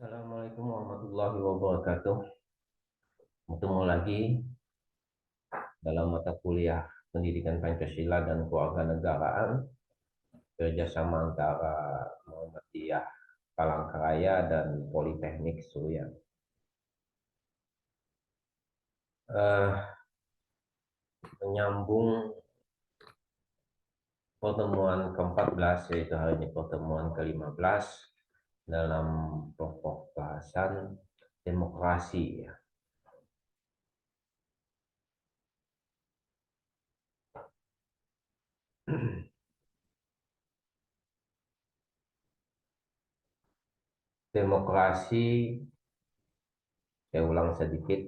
Assalamualaikum warahmatullahi wabarakatuh. Bertemu lagi dalam mata kuliah Pendidikan Pancasila dan Kewarganegaraan kerjasama antara Muhammadiyah Palangkaraya dan Politeknik Suria. Menyambung pertemuan ke-14, yaitu hari ini pertemuan ke-15 dalam pokok bahasan demokrasi, ya. Demokrasi, saya ulang sedikit,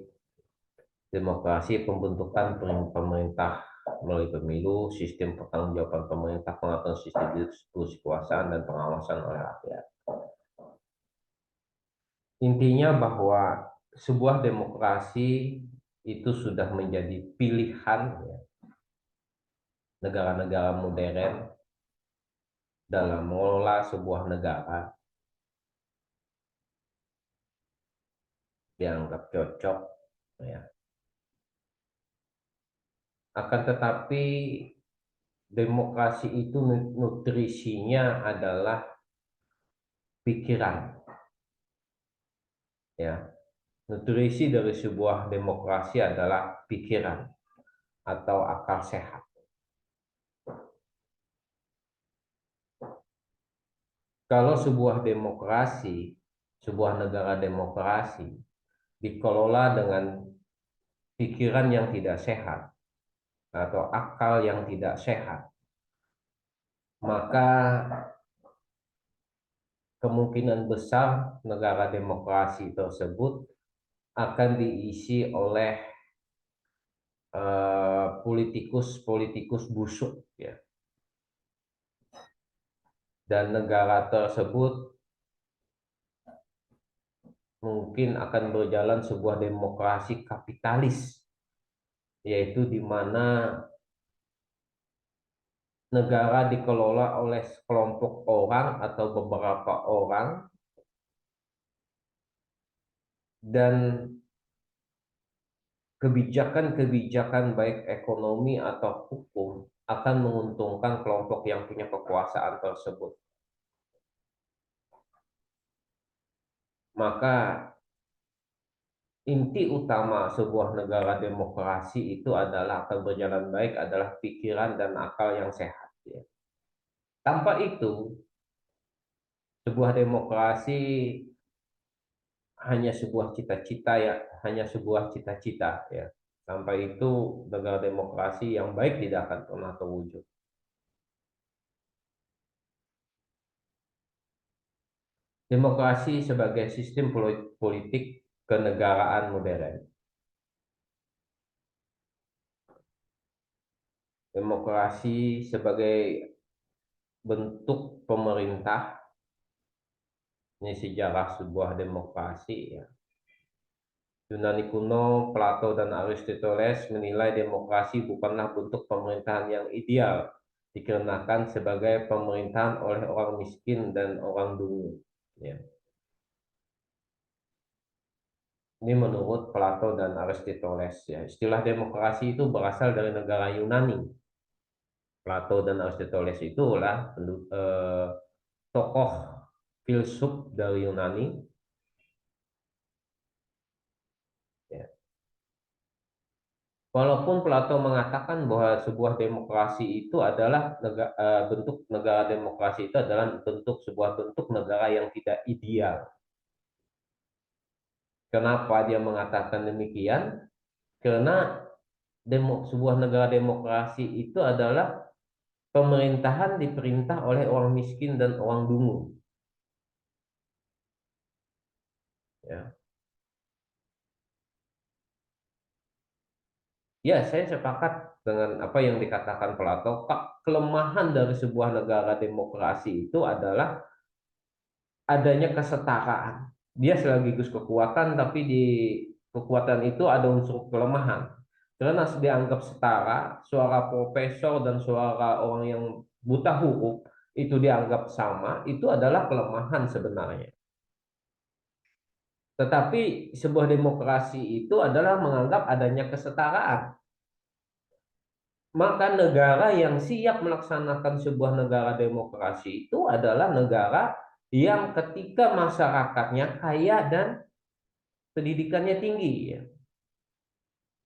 demokrasi pembentukan pemerintah melalui pemilu, sistem pertanggungjawaban pemerintah, pengaturan sistem distribusi kekuasaan dan pengawasan oleh rakyat. Intinya bahwa sebuah demokrasi itu sudah menjadi pilihan, ya, negara-negara modern dalam mengelola sebuah negara dianggap cocok, ya. Akan tetapi demokrasi itu nutrisinya adalah pikiran, ya. Nutrisi dari sebuah demokrasi adalah pikiran atau akal sehat. Kalau sebuah demokrasi, sebuah negara demokrasi dikelola dengan pikiran yang tidak sehat atau akal yang tidak sehat, maka kemungkinan besar negara demokrasi tersebut akan diisi oleh politikus-politikus busuk, ya. Dan negara tersebut mungkin akan berjalan sebuah demokrasi kapitalis, yaitu di mana negara dikelola oleh sekelompok orang atau beberapa orang, dan kebijakan-kebijakan baik ekonomi atau hukum akan menguntungkan kelompok yang punya kekuasaan tersebut. Maka inti utama sebuah negara demokrasi itu adalah akan berjalan baik adalah pikiran dan akal yang sehat, ya. Tanpa itu, sebuah demokrasi hanya sebuah cita-cita, ya, hanya sebuah cita-cita, ya. Sampai itu negara demokrasi yang baik tidak akan pernah terwujud. Demokrasi sebagai sistem politik kenegaraan modern. Demokrasi sebagai bentuk pemerintah, ini sejarah sebuah demokrasi, ya. Yunani kuno, Plato dan Aristoteles menilai demokrasi bukanlah bentuk pemerintahan yang ideal, dikarenakan sebagai pemerintahan oleh orang miskin dan orang dungu, ya. Ini menurut Plato dan Aristoteles, ya. Istilah demokrasi itu berasal dari negara Yunani. Plato dan Aristoteles itulah tokoh filsuf dari Yunani, ya. Walaupun Plato mengatakan bahwa sebuah demokrasi itu adalah bentuk negara demokrasi itu adalah bentuk sebuah bentuk negara yang tidak ideal. Kenapa dia mengatakan demikian? Karena sebuah negara demokrasi itu adalah pemerintahan diperintah oleh orang miskin dan orang dungu, ya. Ya, saya sepakat dengan apa yang dikatakan Plato. Kelemahan dari sebuah negara demokrasi itu adalah adanya kesetaraan. Dia sekaligus kekuatan, tapi di kekuatan itu ada unsur kelemahan. Karena dianggap setara, suara profesor dan suara orang yang buta huruf itu dianggap sama, itu adalah kelemahan sebenarnya. Tetapi sebuah demokrasi itu adalah menganggap adanya kesetaraan. Maka negara yang siap melaksanakan sebuah negara demokrasi itu adalah negara yang ketika masyarakatnya kaya dan pendidikannya tinggi, ya.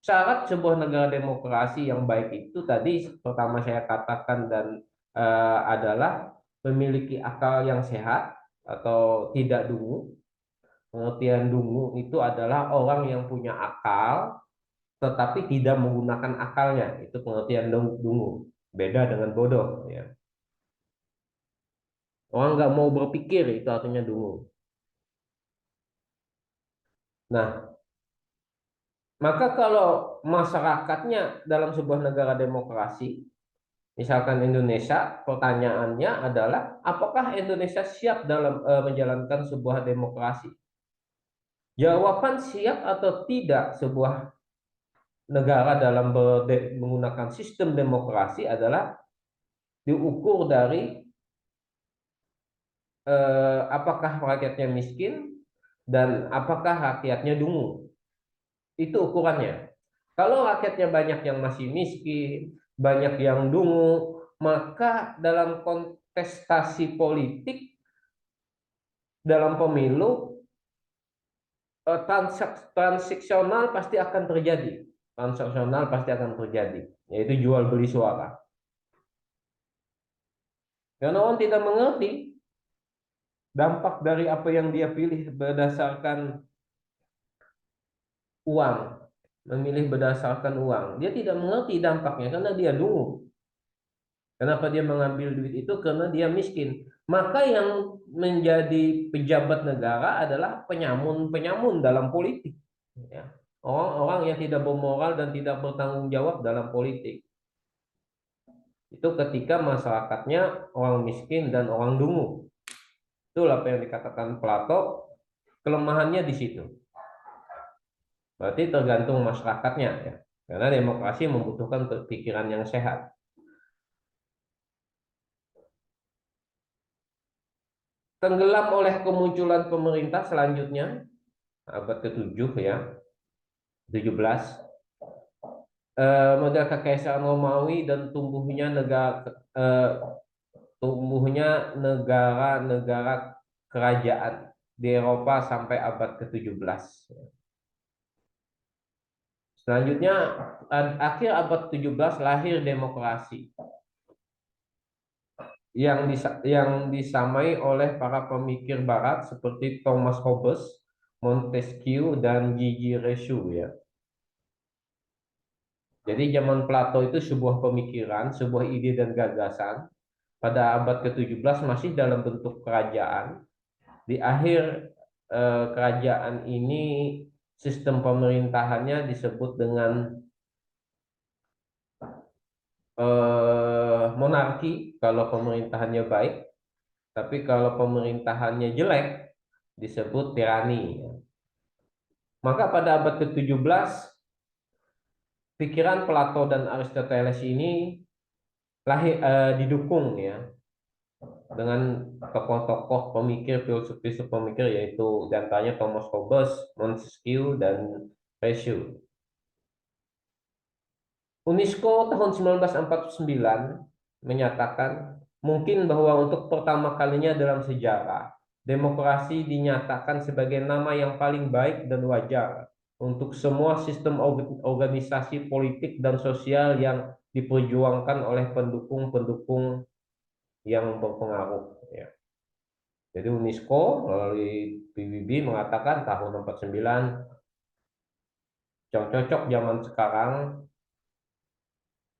Syarat sebuah negara demokrasi yang baik itu tadi pertama saya katakan dan adalah memiliki akal yang sehat atau tidak dungu. Pengertian dungu itu adalah orang yang punya akal tetapi tidak menggunakan akalnya. Itu pengertian dungu. Beda dengan bodoh, ya. Orang nggak mau berpikir itu artinya dungu. Nah, maka kalau masyarakatnya dalam sebuah negara demokrasi, misalkan Indonesia, pertanyaannya adalah apakah Indonesia siap dalam menjalankan sebuah demokrasi? Jawaban siap atau tidak sebuah negara dalam menggunakan sistem demokrasi adalah diukur dari apakah rakyatnya miskin dan apakah rakyatnya dungu. Itu ukurannya. Kalau rakyatnya banyak yang masih miskin, banyak yang dungu, maka dalam kontestasi politik, dalam pemilu, transaksional pasti akan terjadi. Transaksional pasti akan terjadi, yaitu jual beli suara. Karena orang tidak mengerti dampak dari apa yang dia pilih berdasarkan uang, memilih berdasarkan uang. Dia tidak mengerti dampaknya karena dia dungu. Kenapa dia mengambil duit itu? Karena dia miskin. Maka yang menjadi pejabat negara adalah penyamun-penyamun dalam politik. Ya. Orang-orang yang tidak bermoral dan tidak bertanggung jawab dalam politik. Itu ketika masyarakatnya orang miskin dan orang dungu. Itulah apa yang dikatakan Plato, kelemahannya di situ. Berarti tergantung masyarakatnya, ya. Karena demokrasi membutuhkan pikiran yang sehat. Tenggelam oleh kemunculan pemerintah selanjutnya, abad ke-7, ya, 17, model kekaisaran Romawi dan eh, tumbuhnya negara-negara kerajaan di Eropa sampai abad ke-17. Selanjutnya, akhir abad 17 lahir demokrasi yang disamai oleh para pemikir barat seperti Thomas Hobbes, Montesquieu, dan Gigi Reshu, ya. Jadi zaman Plato itu sebuah pemikiran, sebuah ide dan gagasan. Pada abad ke-17 masih dalam bentuk kerajaan. Di akhir kerajaan ini sistem pemerintahannya disebut dengan monarki kalau pemerintahannya baik, tapi kalau pemerintahannya jelek disebut tirani. Maka pada abad ke-17 pikiran Plato dan Aristoteles ini didukung, ya, dengan tokoh-tokoh pemikir, filsuf-filsuf pemikir, yaitu diantaranya Thomas Hobbes, Montesquieu, dan Reshu. UNESCO tahun 1949 menyatakan mungkin bahwa untuk pertama kalinya dalam sejarah, demokrasi dinyatakan sebagai nama yang paling baik dan wajar untuk semua sistem organisasi politik dan sosial yang diperjuangkan oleh pendukung-pendukung yang berpengaruh, ya. Jadi UNESCO melalui PBB mengatakan tahun 49 cocok zaman sekarang,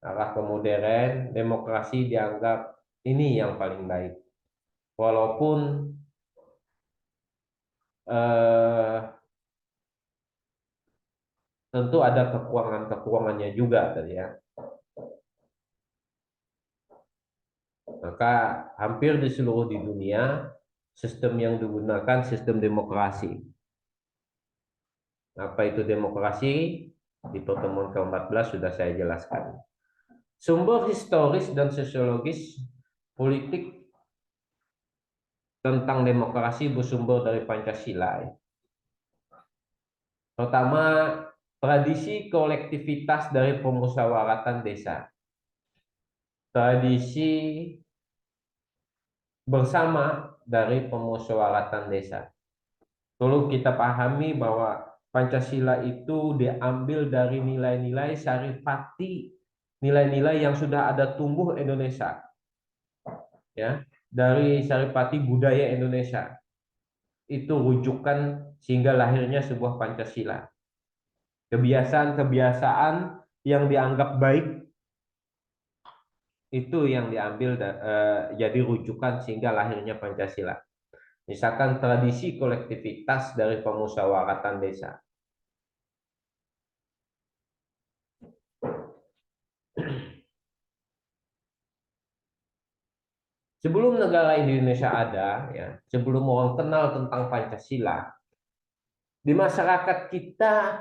arah ke modern, demokrasi dianggap ini yang paling baik. Walaupun eh, tentu ada kekurangan-kekurangannya juga tadi, ya. Maka hampir di seluruh di dunia sistem yang digunakan sistem demokrasi. Apa itu demokrasi? Di pertemuan ke-14 sudah saya jelaskan. Sumber historis dan sosiologis politik tentang demokrasi bersumber dari Pancasila, ya. Pertama, tradisi kolektivitas dari pemusyawaratan desa. Tradisi bersama dari pemusyawaratan desa. Perlu kita pahami bahwa Pancasila itu diambil dari nilai-nilai saripati, nilai-nilai yang sudah ada tumbuh Indonesia, ya, dari saripati budaya Indonesia. Itu rujukan sehingga lahirnya sebuah Pancasila. Kebiasaan-kebiasaan yang dianggap baik itu yang diambil jadi rujukan sehingga lahirnya Pancasila. Misalkan tradisi kolektivitas dari pemusyawaratan desa. Sebelum negara Indonesia ada, ya, sebelum orang kenal tentang Pancasila, di masyarakat kita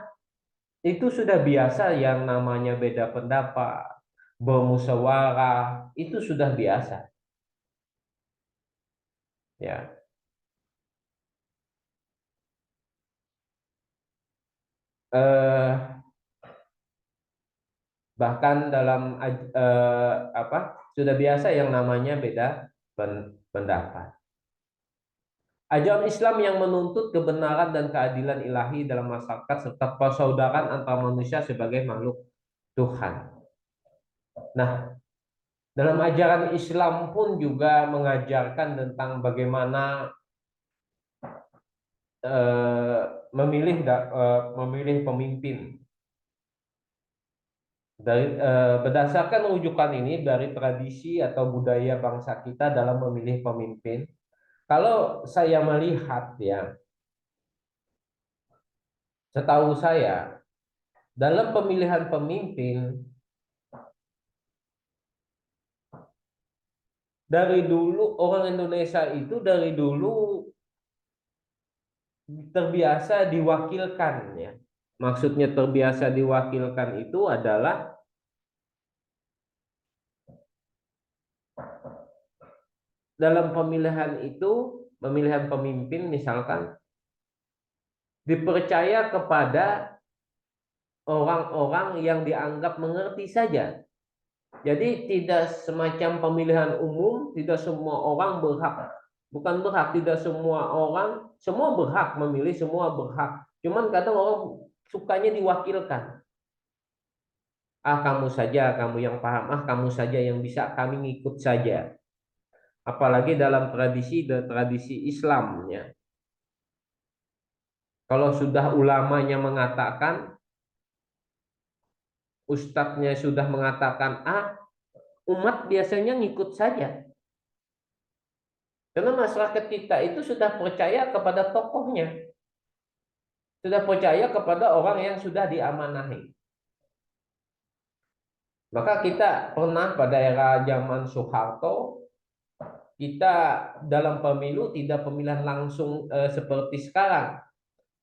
itu sudah biasa yang namanya beda pendapat, bermusyawarah, itu sudah biasa. Ya, eh, bahkan dalam apa sudah biasa yang namanya beda pendapat. Ajaran Islam yang menuntut kebenaran dan keadilan ilahi dalam masyarakat serta persaudaraan antar manusia sebagai makhluk Tuhan. Nah, dalam ajaran Islam pun juga mengajarkan tentang bagaimana eh, memilih pemimpin. Berdasarkan rujukan ini dari tradisi atau budaya bangsa kita dalam memilih pemimpin, kalau saya melihat ya, setahu saya dalam pemilihan pemimpin dari dulu orang Indonesia itu dari dulu terbiasa diwakilkan ya. Maksudnya terbiasa diwakilkan itu adalah dalam pemilihan pemimpin misalkan dipercaya kepada orang-orang yang dianggap mengerti saja. Jadi tidak semacam pemilihan umum, tidak semua orang berhak, bukan berhak, tidak semua orang, semua berhak memilih, semua berhak. Cuman kadang orang sukanya diwakilkan. Ah kamu saja, kamu yang paham, ah kamu saja yang bisa, kami ngikut saja. Apalagi dalam tradisi Islamnya. Kalau sudah ulamanya mengatakan, ustadznya sudah mengatakan A, umat biasanya ngikut saja. Karena masyarakat kita itu sudah percaya kepada tokohnya. Sudah percaya kepada orang yang sudah diamanahi. Maka kita pernah pada era zaman Soeharto, kita dalam pemilu tidak pemilihan langsung seperti sekarang,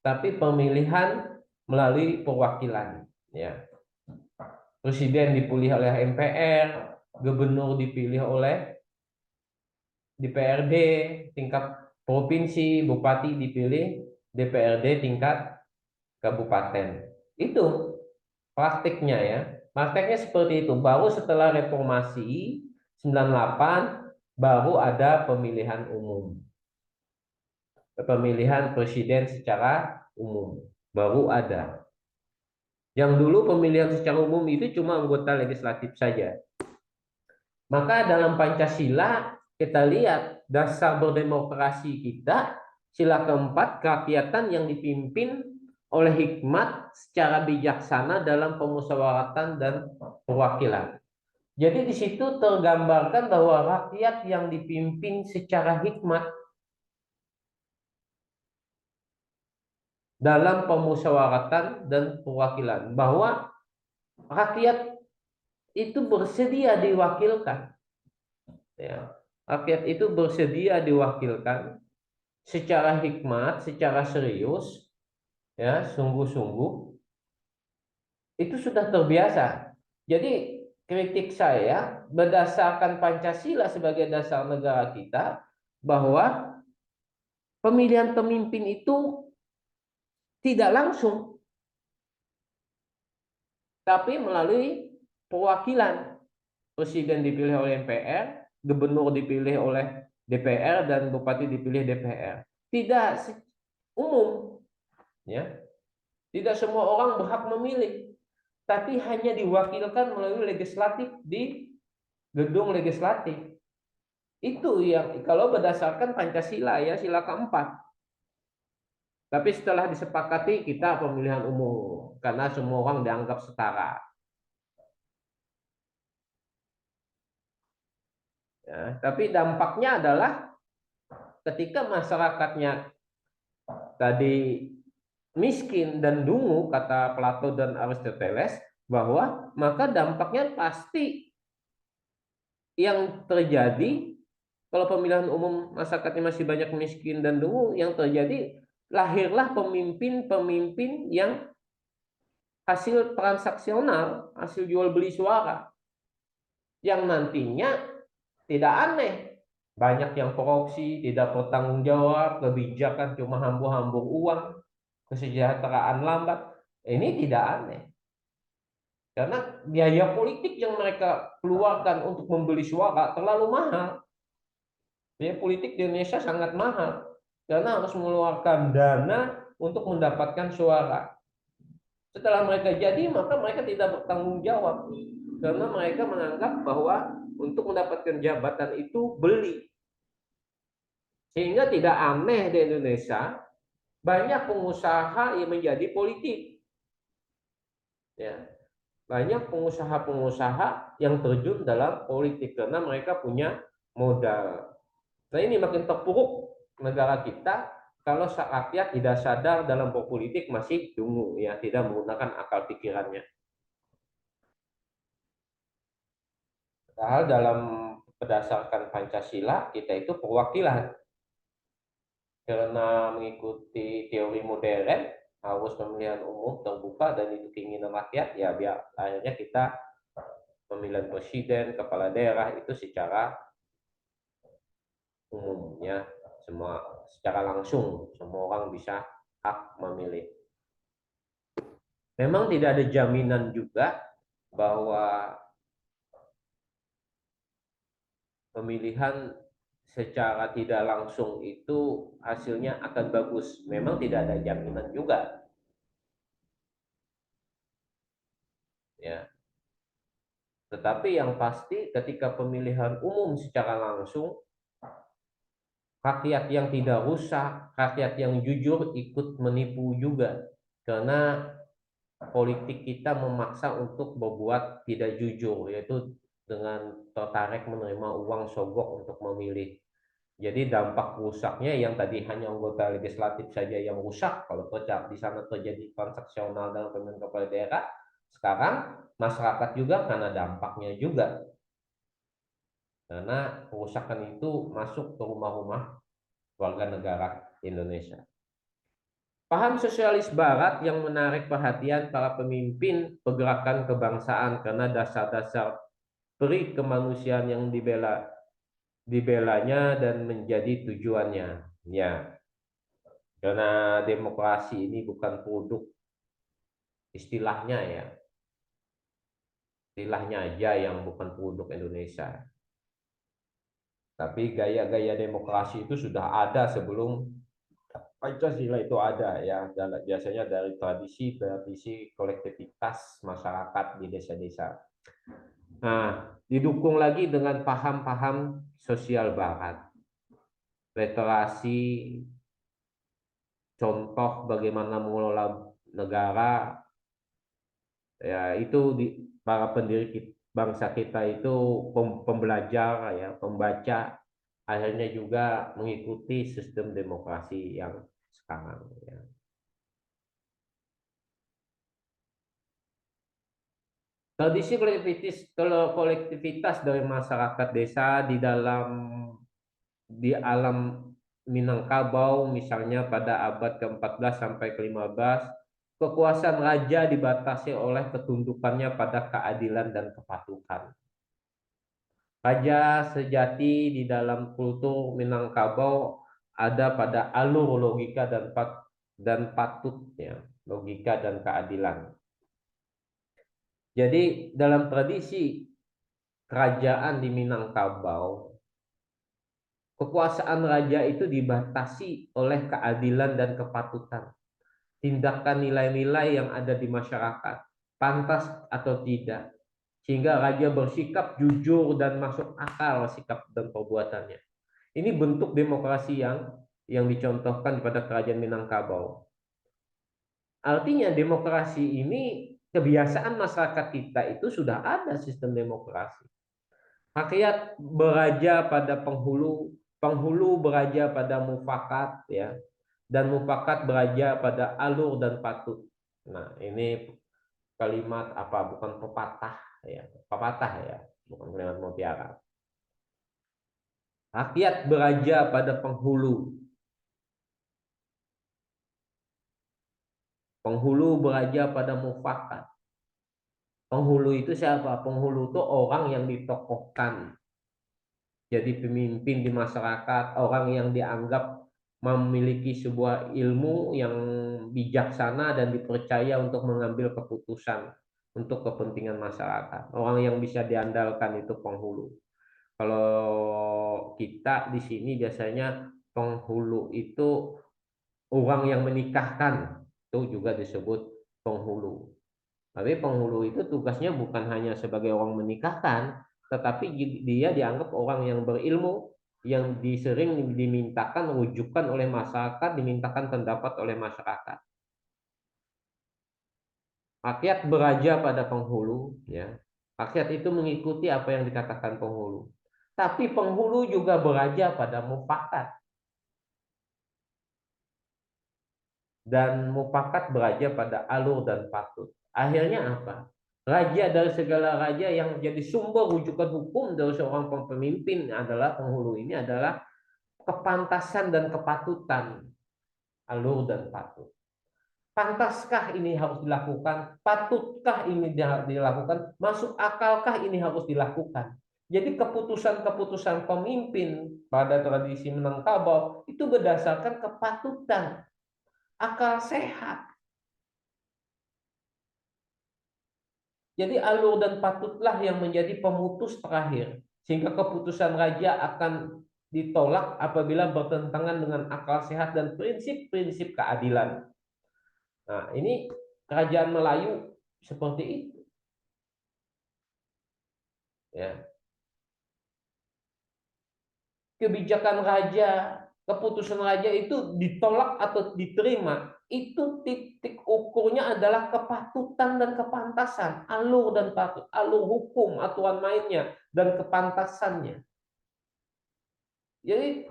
tapi pemilihan melalui perwakilan. Ya. Presiden dipilih oleh MPR, gubernur dipilih oleh DPRD tingkat provinsi, bupati dipilih DPRD tingkat kabupaten. Itu praktiknya ya. Prakteknya seperti itu. Baru setelah reformasi 98 baru ada pemilihan umum. Pemilihan presiden secara umum baru ada. Yang dulu pemilihan secara umum itu cuma anggota legislatif saja. Maka dalam Pancasila kita lihat dasar berdemokrasi kita, sila keempat, kerakyatan yang dipimpin oleh hikmat secara bijaksana dalam pemusyawaratan dan perwakilan. Jadi di situ tergambarkan bahwa rakyat yang dipimpin secara hikmat dalam pemusyawaratan dan perwakilan, bahwa rakyat itu bersedia diwakilkan. Ya. Rakyat itu bersedia diwakilkan secara hikmat, secara serius, ya, sungguh-sungguh. Itu sudah terbiasa. Jadi kritik saya berdasarkan Pancasila sebagai dasar negara kita bahwa pemilihan pemimpin itu tidak langsung. tapi melalui perwakilan. Presiden dipilih oleh MPR, gubernur dipilih oleh DPR, dan bupati dipilih DPR. Tidak umum, ya. Tidak semua orang berhak memilih, tapi hanya diwakilkan melalui legislatif di gedung legislatif. Itu yang kalau berdasarkan Pancasila, ya, sila keempat. Tapi setelah disepakati kita pemilihan umum karena semua orang dianggap setara. Ya, tapi dampaknya adalah ketika masyarakatnya tadi miskin dan dungu, kata Plato dan Aristoteles, bahwa maka dampaknya pasti yang terjadi kalau pemilihan umum masyarakatnya masih banyak miskin dan dungu, yang terjadi lahirlah pemimpin-pemimpin yang hasil transaksional, hasil jual beli suara, yang nantinya tidak aneh banyak yang korupsi, tidak bertanggung jawab, kebijakan cuma hambur-hambur uang, kesejahteraan lambat. Ini tidak aneh karena biaya politik yang mereka keluarkan untuk membeli suara terlalu mahal. Biaya politik di Indonesia sangat mahal karena harus mengeluarkan dana untuk mendapatkan suara. Setelah mereka jadi, maka mereka tidak bertanggung jawab karena mereka menganggap bahwa untuk mendapatkan jabatan itu beli. Sehingga tidak aneh di Indonesia banyak pengusaha yang menjadi politik. Ya, banyak pengusaha-pengusaha yang terjun dalam politik karena mereka punya modal. Nah, ini makin terpuruk negara kita kalau rakyat tidak sadar dalam berpolitik, masih dungu, ya, tidak menggunakan akal pikirannya. Padahal dalam berdasarkan Pancasila kita itu perwakilan. Karena mengikuti teori modern harus pemilihan umum terbuka dan itu keinginan rakyat, ya biar akhirnya kita pemilihan presiden, kepala daerah itu secara umumnya, semua secara langsung semua orang bisa hak memilih. Memang tidak ada jaminan juga bahwa pemilihan secara tidak langsung itu hasilnya akan bagus. Memang tidak ada jaminan juga, ya. Tetapi yang pasti ketika pemilihan umum secara langsung, rakyat yang tidak rusak, rakyat yang jujur ikut menipu juga. Karena politik kita memaksa untuk berbuat tidak jujur, yaitu dengan tertarik menerima uang sogok untuk memilih. Jadi dampak rusaknya yang tadi hanya anggota legislatif saja yang rusak, kalau di sana terjadi transaksional dalam pemilihan kepala daerah, sekarang masyarakat juga karena dampaknya juga. Karena kerusakan itu masuk ke rumah-rumah warga negara Indonesia. Paham sosialis barat yang menarik perhatian para pemimpin pergerakan kebangsaan karena dasar-dasar peri kemanusiaan yang dibelanya dan menjadi tujuannya. Ya, karena demokrasi ini bukan produk istilahnya, ya. Istilahnya aja yang bukan produk Indonesia. Tapi gaya-gaya demokrasi itu sudah ada sebelum Pancasila itu ada, ya. Biasanya dari tradisi kolektivitas masyarakat di desa-desa. Nah, didukung lagi dengan paham-paham sosial barat. Literasi, contoh bagaimana mengelola negara, ya, itu para pendiri bangsa kita itu pembelajar, ya, pembaca, akhirnya juga mengikuti sistem demokrasi yang sekarang, ya. Tradisi kolektivitas dari masyarakat desa di alam Minangkabau, misalnya pada abad ke-14 sampai ke-15, kekuasaan raja dibatasi oleh ketundukannya pada keadilan dan kepatuhan. Raja sejati di dalam kultur Minangkabau ada pada alur logika dan patutnya, logika dan keadilan. Jadi dalam tradisi kerajaan di Minangkabau, kekuasaan raja itu dibatasi oleh keadilan dan kepatutan. Tindakan nilai-nilai yang ada di masyarakat, pantas atau tidak. Sehingga raja bersikap jujur dan masuk akal sikap dan perbuatannya. Ini bentuk demokrasi yang dicontohkan pada kerajaan Minangkabau. Artinya demokrasi ini kebiasaan masyarakat kita itu sudah ada sistem demokrasi. Rakyat beraja pada penghulu, penghulu beraja pada mufakat ya, dan mufakat beraja pada alur dan patut. Nah, ini kalimat apa bukan pepatah ya, pepatah ya, bukan kalimat mutiara. Rakyat beraja pada penghulu, penghulu beraja pada mufakat. Penghulu itu siapa? Penghulu itu orang yang ditokohkan jadi pemimpin di masyarakat, orang yang dianggap memiliki sebuah ilmu yang bijaksana dan dipercaya untuk mengambil keputusan untuk kepentingan masyarakat. Orang yang bisa diandalkan itu penghulu. Kalau kita di sini biasanya penghulu itu orang yang menikahkan, itu juga disebut penghulu. Tapi penghulu itu tugasnya bukan hanya sebagai orang menikahkan, tetapi dia dianggap orang yang berilmu, yang disering dimintakan rujukan oleh masyarakat, dimintakan pendapat oleh masyarakat. Rakyat beraja pada penghulu, ya. Rakyat itu mengikuti apa yang dikatakan penghulu. Tapi penghulu juga beraja pada mufakat, dan mufakat beraja pada alur dan patut. Akhirnya apa? Raja dari segala raja yang jadi sumber rujukan hukum dari seorang pemimpin adalah penghulu ini adalah kepantasan dan kepatutan, alur dan patut. Pantaskah ini harus dilakukan? Patutkah ini dilakukan? Masuk akalkah ini harus dilakukan? Jadi keputusan-keputusan pemimpin pada tradisi Minangkabau itu berdasarkan kepatutan, akal sehat. Jadi alur dan patutlah yang menjadi pemutus terakhir. Sehingga keputusan raja akan ditolak apabila bertentangan dengan akal sehat dan prinsip-prinsip keadilan. Nah, ini kerajaan Melayu seperti itu. Ya. Kebijakan raja, keputusan raja itu ditolak atau diterima, itu titik ukurnya adalah kepatutan dan kepantasan, alur dan patut, alur hukum, aturan mainnya, dan kepantasannya. Jadi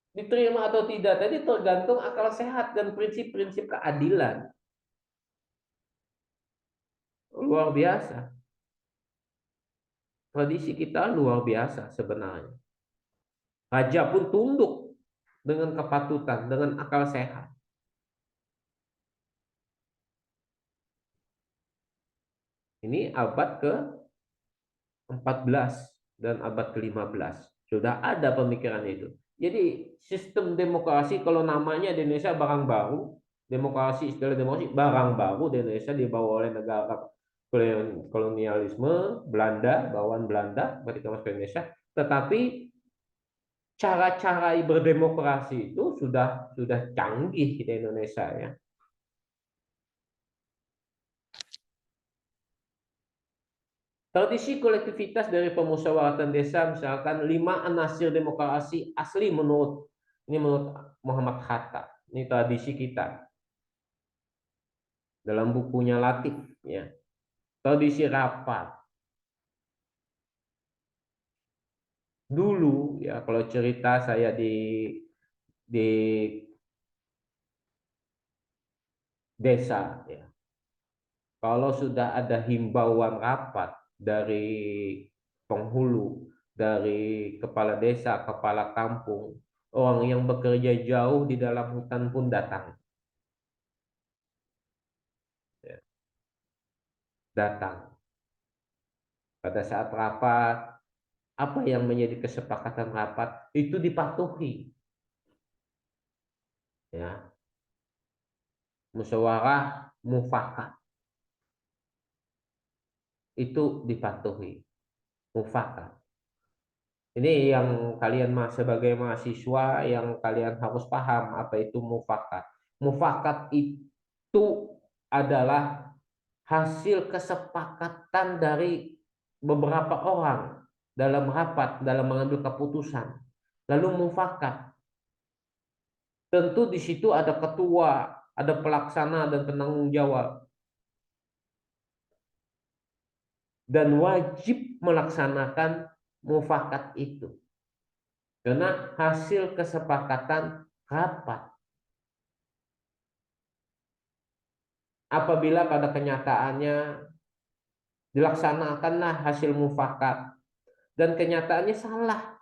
diterima atau tidak tadi tergantung akal sehat dan prinsip-prinsip keadilan. Luar biasa. Tradisi kita luar biasa sebenarnya. Raja pun tunduk dengan kepatutan, dengan akal sehat. Ini abad ke-14 dan abad ke-15. Sudah ada pemikiran itu. Jadi sistem demokrasi kalau namanya di Indonesia barang baru, demokrasi istilah demokrasi barang baru di Indonesia dibawa oleh negara kolonialisme Belanda, bawaan Belanda ketika masuk ke Indonesia. Tetapi cara-cara berdemokrasi itu sudah canggih di Indonesia ya. Tradisi kolektivitas dari pemusyawaratan desa misalkan 5 anasir demokrasi asli menurut Muhammad Hatta. Ini tradisi kita dalam bukunya Latif ya. Tradisi rapat. Dulu ya kalau cerita saya di desa ya. Kalau sudah ada himbauan rapat dari penghulu, dari kepala desa, kepala kampung, orang yang bekerja jauh di dalam hutan pun datang. Ya, datang. Pada saat rapat, apa yang menjadi kesepakatan rapat itu dipatuhi. Ya, musyawarah mufakat. itu dipatuhi, mufakat. Ini yang kalian sebagai mahasiswa yang kalian harus paham apa itu mufakat. Mufakat itu adalah hasil kesepakatan dari beberapa orang dalam rapat, dalam mengambil keputusan. Lalu mufakat. Tentu di situ ada ketua, ada pelaksana dan penanggung jawab. Dan wajib melaksanakan mufakat itu. Karena hasil kesepakatan rapat. Apabila pada kenyataannya dilaksanakanlah hasil mufakat dan kenyataannya salah,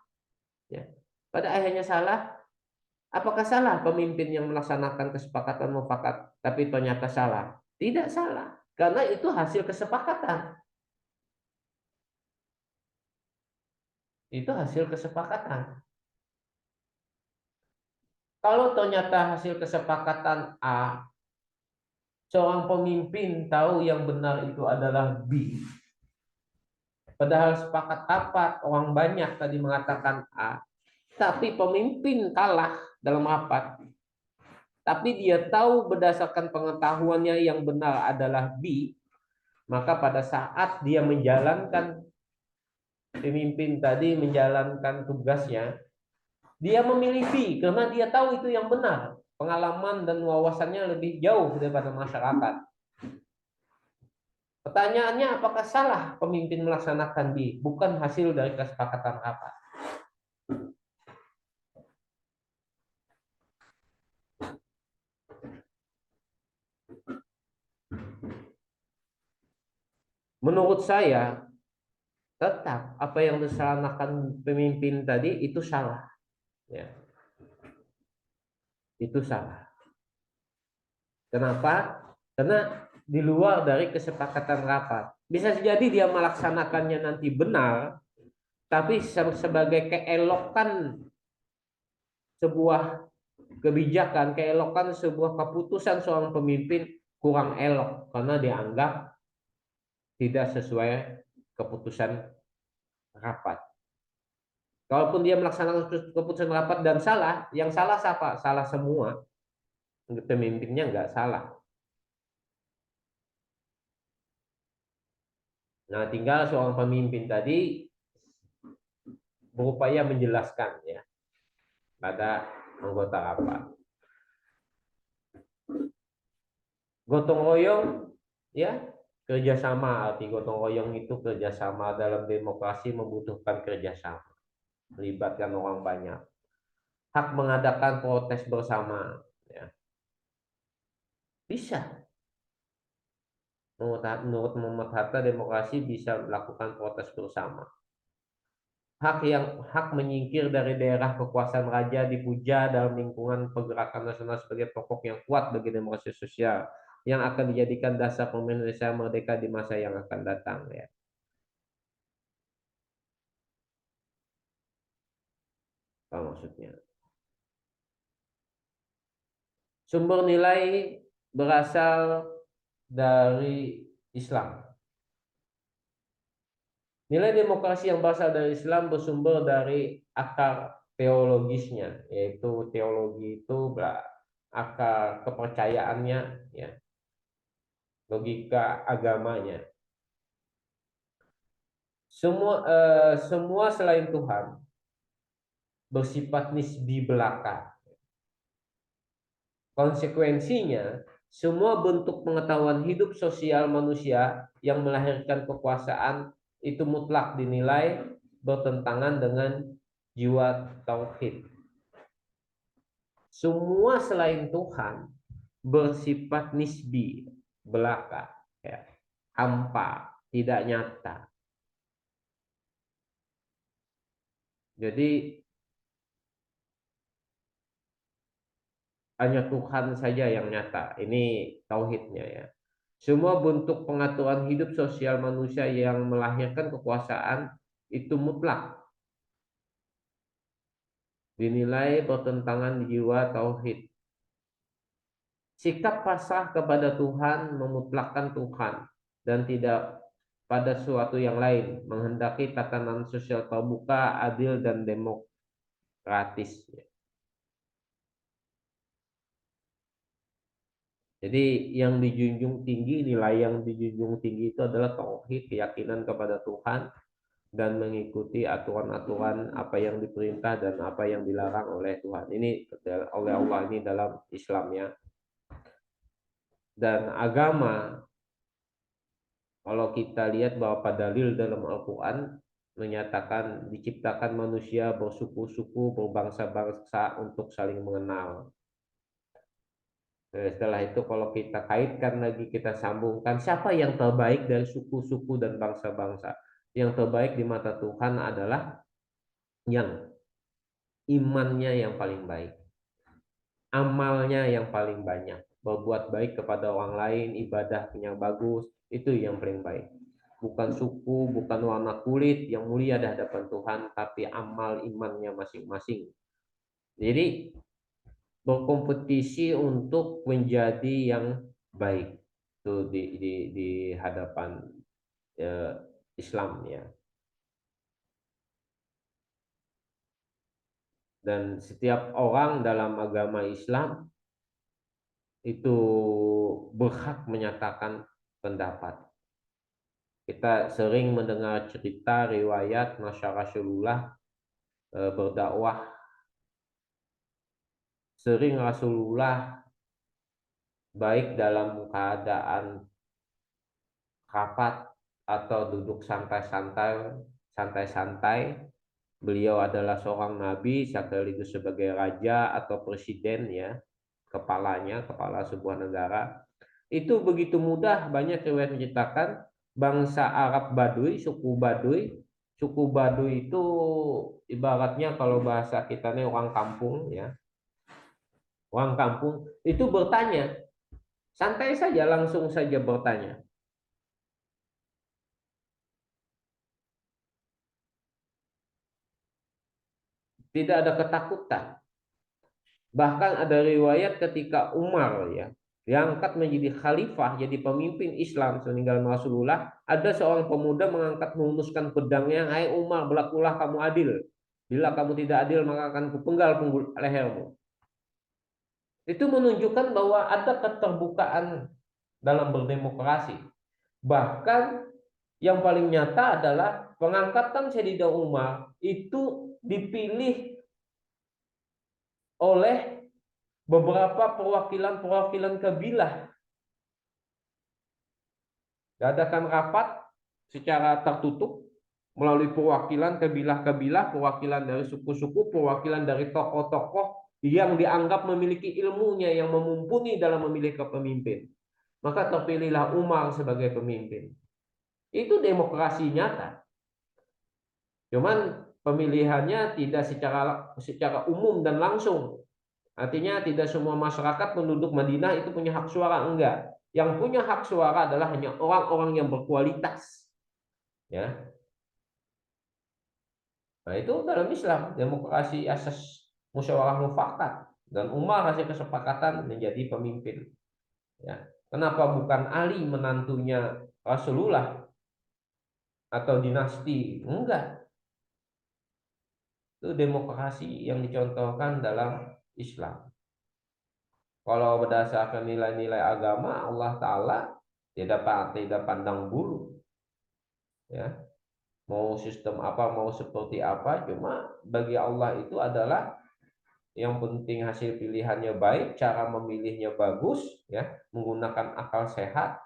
ya. Pada akhirnya salah, apakah salah pemimpin yang melaksanakan kesepakatan mufakat tapi ternyata salah? Tidak salah, karena itu hasil kesepakatan. Itu hasil kesepakatan. Kalau ternyata hasil kesepakatan A, seorang pemimpin tahu yang benar itu adalah B. Padahal sepakat rapat orang banyak tadi mengatakan A, tapi pemimpin kalah dalam rapat. Tapi dia tahu berdasarkan pengetahuannya yang benar adalah B, maka pada saat dia menjalankan, pemimpin tadi menjalankan tugasnya, dia memilih B karena dia tahu itu yang benar. Pengalaman dan wawasannya lebih jauh daripada masyarakat. Pertanyaannya, apakah salah pemimpin melaksanakan B? Bukan hasil dari kesepakatan rapat. Menurut saya, tetap apa yang dilaksanakan pemimpin tadi itu salah. Ya, itu salah. Kenapa? Karena di luar dari kesepakatan rapat. Bisa jadi dia melaksanakannya nanti benar, tapi sebagai keelokan sebuah kebijakan, keelokan sebuah keputusan seorang pemimpin kurang elok karena dianggap tidak sesuai keputusan rapat. Kalaupun dia melaksanakan keputusan rapat dan salah, yang salah siapa? Salah semua. Pemimpinnya nggak salah. Nah, tinggal seorang pemimpin tadi berupaya menjelaskan ya pada anggota rapat. Gotong royong ya, kerjasama. Arti gotong royong itu kerjasama. Dalam demokrasi membutuhkan kerjasama, melibatkan orang banyak. Hak mengadakan protes bersama ya. Bisa. Menurut Muhammad Hatta, demokrasi bisa melakukan protes bersama. Hak menyingkir dari daerah kekuasaan raja dipuja dalam lingkungan pergerakan nasional sebagai pokok yang kuat bagi demokrasi sosial yang akan dijadikan dasar pemerintahan Indonesia merdeka di masa yang akan datang ya. Apa maksudnya? Sumber nilai berasal dari Islam. Nilai demokrasi yang berasal dari Islam bersumber dari akar teologisnya, yaitu teologi itu akar kepercayaannya, ya, logika agamanya. Semua selain Tuhan bersifat nisbi belaka. Konsekuensinya, semua bentuk pengetahuan hidup sosial manusia yang melahirkan kekuasaan itu mutlak dinilai bertentangan dengan jiwa tauhid. Semua selain Tuhan bersifat nisbi, belaka, ya, hampa, tidak nyata. Jadi hanya Tuhan saja yang nyata. Ini tauhidnya ya. Semua bentuk pengaturan hidup sosial manusia yang melahirkan kekuasaan itu mutlak dinilai bertentangan jiwa tauhid. Sikap pasrah kepada Tuhan memutlakkan Tuhan dan tidak pada suatu yang lain, menghendaki tatanan sosial terbuka, adil dan demokratis. Jadi yang dijunjung tinggi, nilai yang dijunjung tinggi itu adalah tauhid, keyakinan kepada Tuhan dan mengikuti aturan-aturan apa yang diperintah dan apa yang dilarang oleh Tuhan. Ini oleh Allah ini dalam Islamnya. Dan agama, kalau kita lihat bahwa pada dalil dalam Al-Quran menyatakan diciptakan manusia bersuku-suku, berbangsa-bangsa untuk saling mengenal. Setelah itu kalau kita kaitkan lagi, kita sambungkan siapa yang terbaik dari suku-suku dan bangsa-bangsa. Yang terbaik di mata Tuhan adalah yang imannya yang paling baik, amalnya yang paling banyak, berbuat baik kepada orang lain, ibadah yang bagus, itu yang paling baik. Bukan suku, bukan warna kulit yang mulia di hadapan Tuhan, tapi amal imannya masing-masing. Jadi berkompetisi untuk menjadi yang baik itu di hadapan Islam ya. Dan setiap orang dalam agama Islam itu berhak menyatakan pendapat. Kita sering mendengar cerita riwayat masyarakat Rasulullah berdakwah. Sering Rasulullah baik dalam keadaan rapat atau duduk santai-santai. Beliau adalah seorang nabi sekaligus sebagai raja atau presiden ya, kepala sebuah negara. Itu begitu mudah, banyak riwayat menceritakan bangsa Arab Baduy, suku Baduy itu ibaratnya kalau bahasa kita ini orang kampung ya. Orang kampung itu bertanya, santai saja, langsung saja bertanya. Tidak ada ketakutan. Bahkan ada riwayat ketika Umar ya diangkat menjadi khalifah, jadi pemimpin Islam sepeninggal Rasulullah, ada seorang pemuda menghunuskan pedangnya, "Hai Umar, berlakulah kamu adil. Bila kamu tidak adil, maka akan kupenggal lehermu." Itu menunjukkan bahwa ada keterbukaan dalam berdemokrasi. Bahkan yang paling nyata adalah pengangkatan Sayyidina Umar itu dipilih oleh beberapa perwakilan kabilah. Diadakan rapat secara tertutup melalui perwakilan kabilah-kabilah, perwakilan dari suku-suku, perwakilan dari tokoh-tokoh yang dianggap memiliki ilmunya yang memumpuni dalam memilih kepemimpin. Maka terpilihlah Umar sebagai pemimpin. Itu demokrasi nyata. Cuman pemilihannya tidak secara umum dan langsung. Artinya tidak semua masyarakat penduduk Madinah itu punya hak suara, enggak. Yang punya hak suara adalah hanya orang-orang yang berkualitas. Ya. Nah, itu dalam Islam, demokrasi asas musyawarah mufakat, dan Umar kasih kesepakatan menjadi pemimpin. Ya. Kenapa bukan Ali menantunya Rasulullah atau dinasti? Enggak. Itu demokrasi yang dicontohkan dalam Islam. Kalau berdasarkan nilai-nilai agama, Allah Ta'ala tidak pandang bulu. Ya, mau sistem apa, mau seperti apa, cuma bagi Allah itu adalah yang penting hasil pilihannya baik, cara memilihnya bagus, ya, menggunakan akal sehat,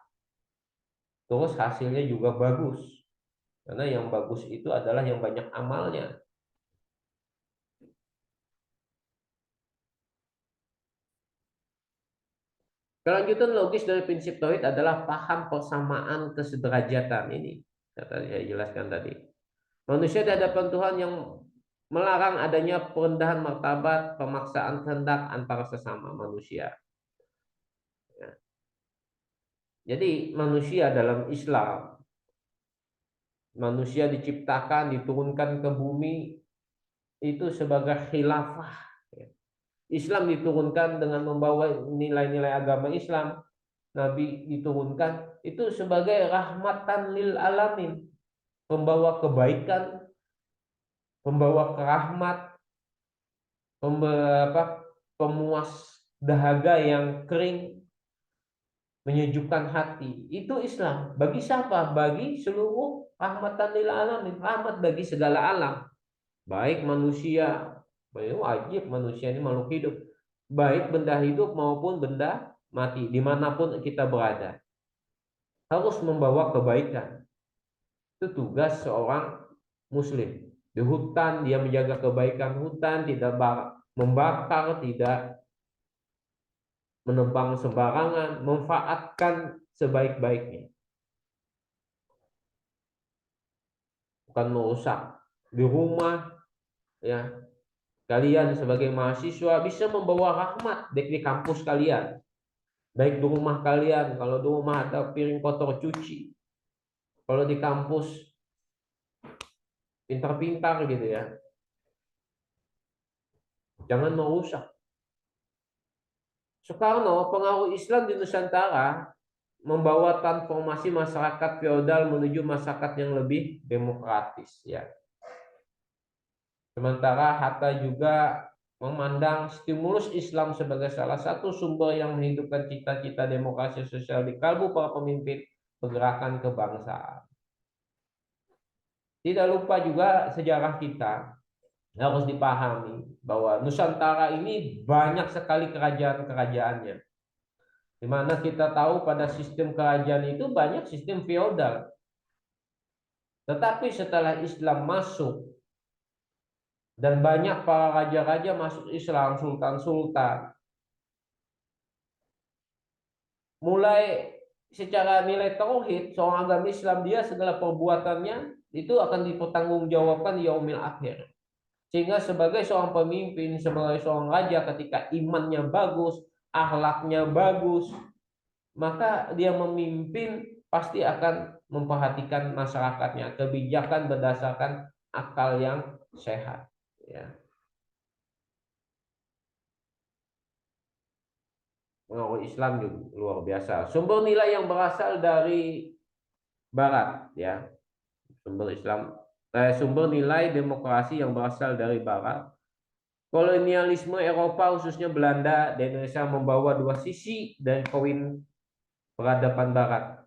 terus hasilnya juga bagus. Karena yang bagus itu adalah yang banyak amalnya. Kelanjutan logis dari prinsip tauhid adalah paham persamaan kesederajatan ini. Saya jelaskan tadi. Manusia di hadapan Tuhan yang melarang adanya perendahan martabat, pemaksaan kehendak antara sesama manusia. Ya. Jadi manusia dalam Islam, manusia diciptakan, diturunkan ke bumi itu sebagai khilafah. Ya. Islam diturunkan dengan membawa nilai-nilai agama Islam. Nabi diturunkan itu sebagai rahmatan lil alamin, pembawa kebaikan, pembawa kerahmat, pemuas dahaga yang kering, menyejukkan hati. Itu Islam. Bagi siapa? Bagi seluruh rahmatan lil alamin, rahmat bagi segala alam. Baik manusia, wajib manusia ini makhluk hidup. Baik benda hidup maupun benda mati, dimanapun kita berada. Harus membawa kebaikan. Itu tugas seorang muslim. Di hutan dia menjaga kebaikan hutan, tidak membakar, tidak menebang sembarangan, memanfaatkan sebaik-baiknya, bukan merusak. Di rumah ya, kalian sebagai mahasiswa bisa membawa rahmat baik di kampus kalian, baik di rumah kalian. Kalau di rumah ada piring kotor, cuci. Kalau di kampus pintar-pintar gitu ya, jangan merusak. Soekarno, pengaruh Islam di Nusantara, membawa transformasi masyarakat feodal menuju masyarakat yang lebih demokratis ya. Sementara Hatta juga memandang stimulus Islam sebagai salah satu sumber yang menghidupkan cita-cita demokrasi sosial di kalbu para pemimpin pergerakan kebangsaan. Tidak lupa juga sejarah kita harus dipahami bahwa Nusantara ini banyak sekali kerajaan-kerajaannya. Di mana kita tahu pada sistem kerajaan itu banyak sistem feodal. Tetapi setelah Islam masuk dan banyak para raja-raja masuk Islam, sultan-sultan, mulai secara nilai tauhid, seorang agama Islam dia segala perbuatannya itu akan dipertanggungjawabkan di yaumil akhir. Sehingga sebagai seorang pemimpin, sebagai seorang raja, ketika imannya bagus, akhlaknya bagus, maka dia memimpin pasti akan memperhatikan masyarakatnya, kebijakan berdasarkan akal yang sehat. Ya. Pengaruh Islam juga luar biasa. Sumber nilai yang berasal dari Barat, ya, sumber nilai demokrasi yang berasal dari Barat. Kolonialisme Eropa khususnya Belanda dan Indonesia membawa dua sisi dari koin peradaban Barat.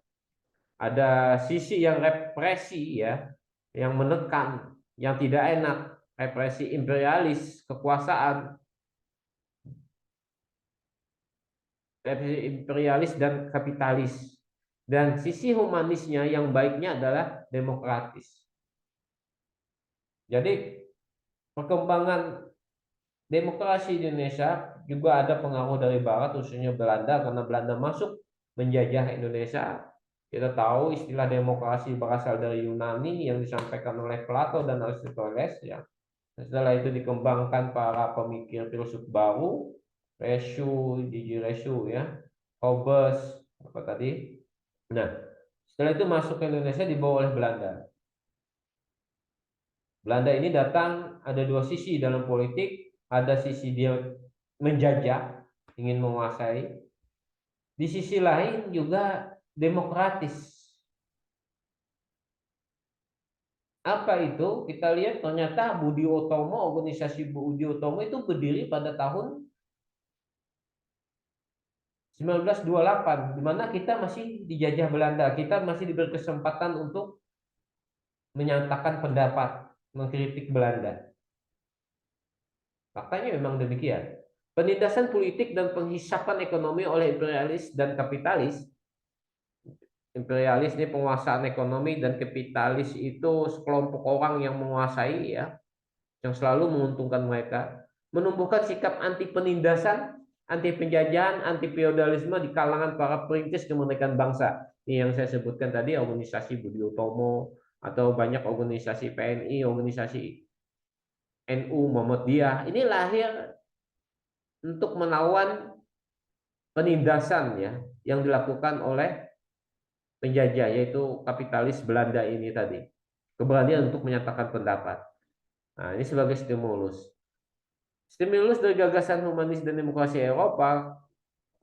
Ada sisi yang represi ya, yang menekan, yang tidak enak, represi imperialis, kekuasaan, represi imperialis dan kapitalis. Dan sisi humanisnya yang baiknya adalah demokratis. Jadi perkembangan demokrasi di Indonesia juga ada pengaruh dari Barat, khususnya Belanda, karena Belanda masuk menjajah Indonesia. Kita tahu istilah demokrasi berasal dari Yunani yang disampaikan oleh Plato dan Aristoteles ya. Setelah itu dikembangkan para pemikir filsuf baru, Gigi Resu ya, Hobbes, apa tadi. Nah, setelah itu masuk ke Indonesia dibawa oleh Belanda. Belanda ini datang ada dua sisi dalam politik, ada sisi dia menjajah, ingin menguasai. Di sisi lain juga demokratis. Apa itu? Kita lihat ternyata Budi Utomo, organisasi Budi Utomo itu berdiri pada tahun 1928, di mana kita masih dijajah Belanda. Kita masih diberi kesempatan untuk menyatakan pendapat, mengkritik Belanda. Faktanya memang demikian. Penindasan politik dan penghisapan ekonomi oleh imperialis dan kapitalis. Imperialis ini penguasaan ekonomi dan kapitalis itu sekelompok orang yang menguasai ya, yang selalu menguntungkan mereka. Menumbuhkan sikap anti penindasan, anti penjajahan, anti feodalisme di kalangan para perintis kemerdekaan bangsa. Ini yang saya sebutkan tadi, organisasi Budi Utomo atau banyak organisasi PNI, organisasi NU, Muhammadiyah. Ini lahir untuk melawan penindasan ya yang dilakukan oleh penjajah yaitu kapitalis Belanda ini tadi. Keberanian untuk menyatakan pendapat. Nah, ini sebagai stimulus. Stimulus dari gagasan humanis dan demokrasi Eropa,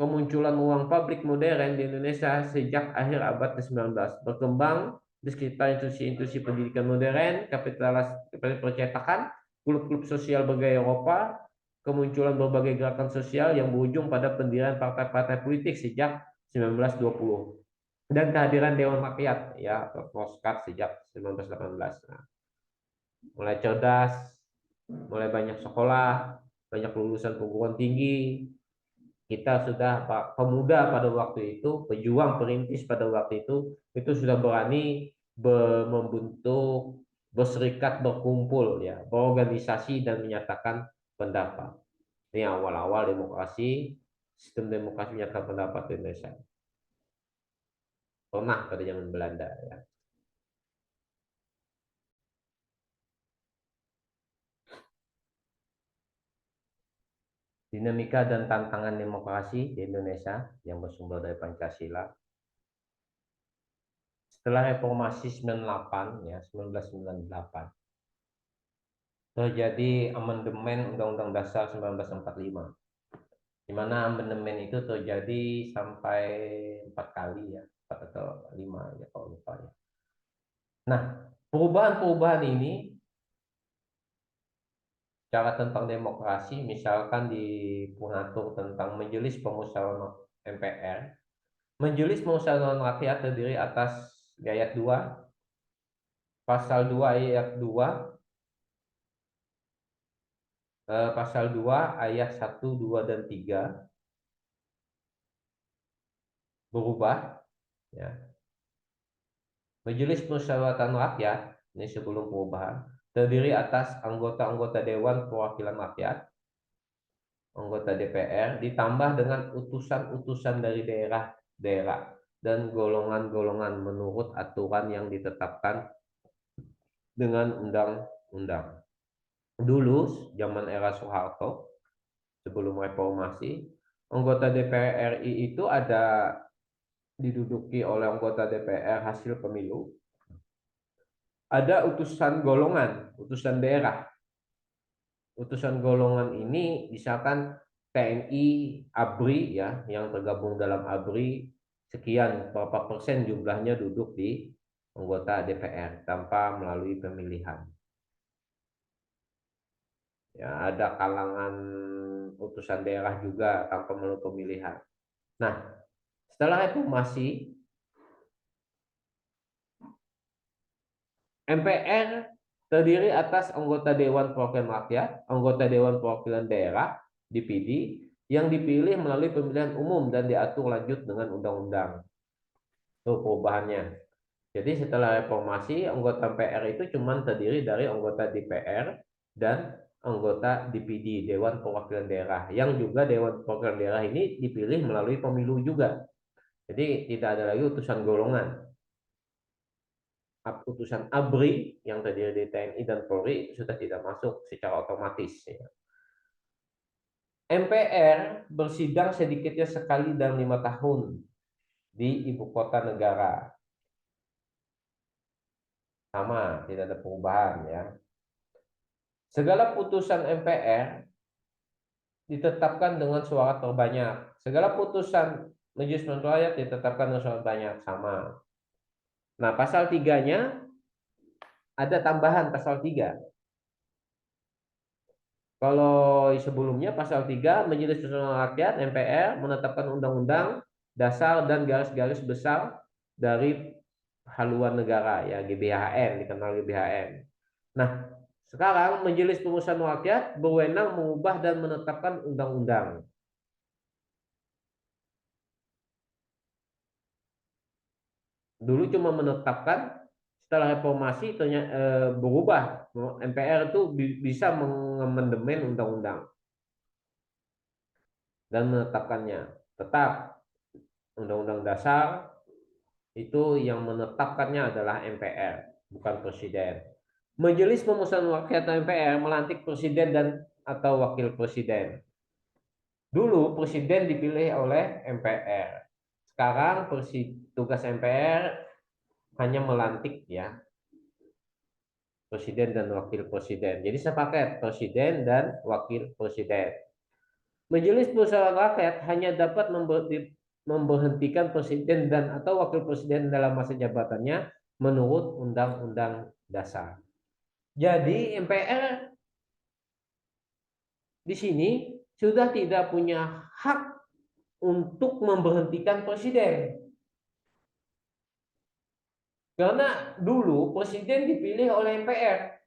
kemunculan ruang publik modern di Indonesia sejak akhir abad ke-19, berkembang di sekitar institusi-institusi pendidikan modern, kapitalis percetakan, klub-klub sosial bergaya Eropa, kemunculan berbagai gerakan sosial yang berujung pada pendirian partai-partai politik sejak 1920 dan kehadiran Dewan Rakyat ya Poskat sejak 1918. Nah, mulai cerdas, mulai banyak sekolah, banyak lulusan perguruan tinggi. Kita sudah pemuda pada waktu itu, pejuang perintis pada waktu itu sudah berani membentuk, berserikat, berkumpul ya, berorganisasi dan menyatakan pendapat. Ini awal-awal demokrasi, sistem demokrasi menyatakan pendapat di Indonesia. Pernah pada zaman Belanda ya. Dinamika dan tantangan demokrasi di Indonesia yang bersumber dari Pancasila. Setelah reformasi 98 ya, 1998 terjadi amandemen Undang-Undang Dasar 1945. Di mana amandemen itu terjadi sampai 4 kali ya, 4 atau 5 ya kalau lupa ya. Nah, perubahan-perubahan ini cara tentang demokrasi misalkan mengatur tentang Majelis Pemusyawaratan MPR. Majelis Pemusyawaratan Rakyat terdiri atas ayat 2, pasal 2 ayat 2, pasal 2 ayat 1, 2 dan 3 berubah ya. Majelis Permusyawaratan Rakyat ini sebelum perubahan terdiri atas anggota-anggota Dewan Perwakilan Rakyat, anggota DPR, ditambah dengan utusan-utusan dari daerah-daerah dan golongan-golongan menurut aturan yang ditetapkan dengan undang-undang. Dulu, zaman era Soeharto, sebelum reformasi, anggota DPR RI itu diduduki oleh anggota DPR hasil pemilu. Ada utusan golongan, utusan daerah. Utusan golongan ini misalkan TNI, ABRI ya, yang tergabung dalam ABRI sekian berapa persen jumlahnya duduk di anggota DPR tanpa melalui pemilihan. Ya, ada kalangan utusan daerah juga tanpa melalui pemilihan. Nah, setelah reformasi MPR terdiri atas anggota Dewan Perwakilan Rakyat, anggota Dewan Perwakilan Daerah, DPD, yang dipilih melalui pemilihan umum dan diatur lanjut dengan undang-undang. Itu perubahannya. Jadi setelah reformasi, anggota MPR itu cuma terdiri dari anggota DPR dan anggota DPD, Dewan Perwakilan Daerah. Yang juga Dewan Perwakilan Daerah ini dipilih melalui pemilu juga. Jadi tidak ada lagi utusan golongan. Putusan ABRI yang terdiri dari TNI dan Polri itu sudah tidak masuk secara otomatis. Ya. MPR bersidang sedikitnya sekali dalam 5 tahun di ibu kota negara. Sama, tidak ada perubahan ya. Segala putusan MPR ditetapkan dengan suara terbanyak. Segala putusan Majelis Permusyawaratan Rakyat ditetapkan dengan suara banyak, sama. Nah, pasal 3-nya ada tambahan pasal 3. Kalau sebelumnya pasal 3 Majelis Permusyawaratan Rakyat MPR menetapkan undang-undang dasar dan garis-garis besar dari haluan negara ya GBHN, dikenal GBHN. Nah, sekarang Majelis Permusyawaratan Rakyat berwenang mengubah dan menetapkan undang-undang. Dulu cuma menetapkan, setelah reformasi berubah. MPR itu bisa mengamandemen undang-undang dan menetapkannya. Tetap Undang-Undang Dasar itu yang menetapkannya adalah MPR, bukan presiden. Majelis Pemusyawaratan Rakyat MPR melantik presiden dan atau wakil presiden. Dulu presiden dipilih oleh MPR. Sekarang tugas MPR hanya melantik ya presiden dan wakil presiden. Jadi sepaket presiden dan wakil presiden. Majelis Permusyawaratan Rakyat hanya dapat memberhentikan presiden dan atau wakil presiden dalam masa jabatannya menurut Undang-Undang Dasar. Jadi MPR di sini sudah tidak punya hak untuk memberhentikan presiden. Karena dulu presiden dipilih oleh MPR.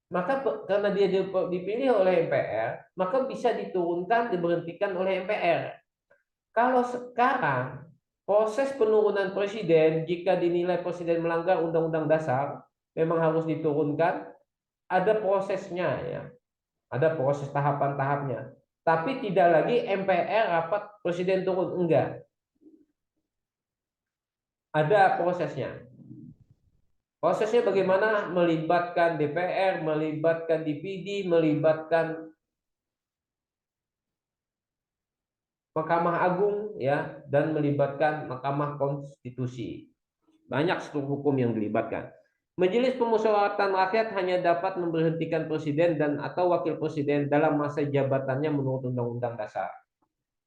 Maka karena dia dipilih oleh MPR, maka bisa diturunkan, diberhentikan oleh MPR. Kalau sekarang proses penurunan presiden, jika dinilai presiden melanggar Undang-Undang Dasar, memang harus diturunkan, ada prosesnya ya, ada proses tahapan-tahapnya. Tapi tidak lagi MPR rapat presiden turun, enggak. Ada prosesnya. Prosesnya bagaimana? Melibatkan DPR, melibatkan DPD, melibatkan Mahkamah Agung ya, dan melibatkan Mahkamah Konstitusi. Banyak struktur hukum yang dilibatkan. Majelis Permusyawaratan Rakyat hanya dapat memberhentikan presiden dan atau wakil presiden dalam masa jabatannya menurut Undang-Undang Dasar.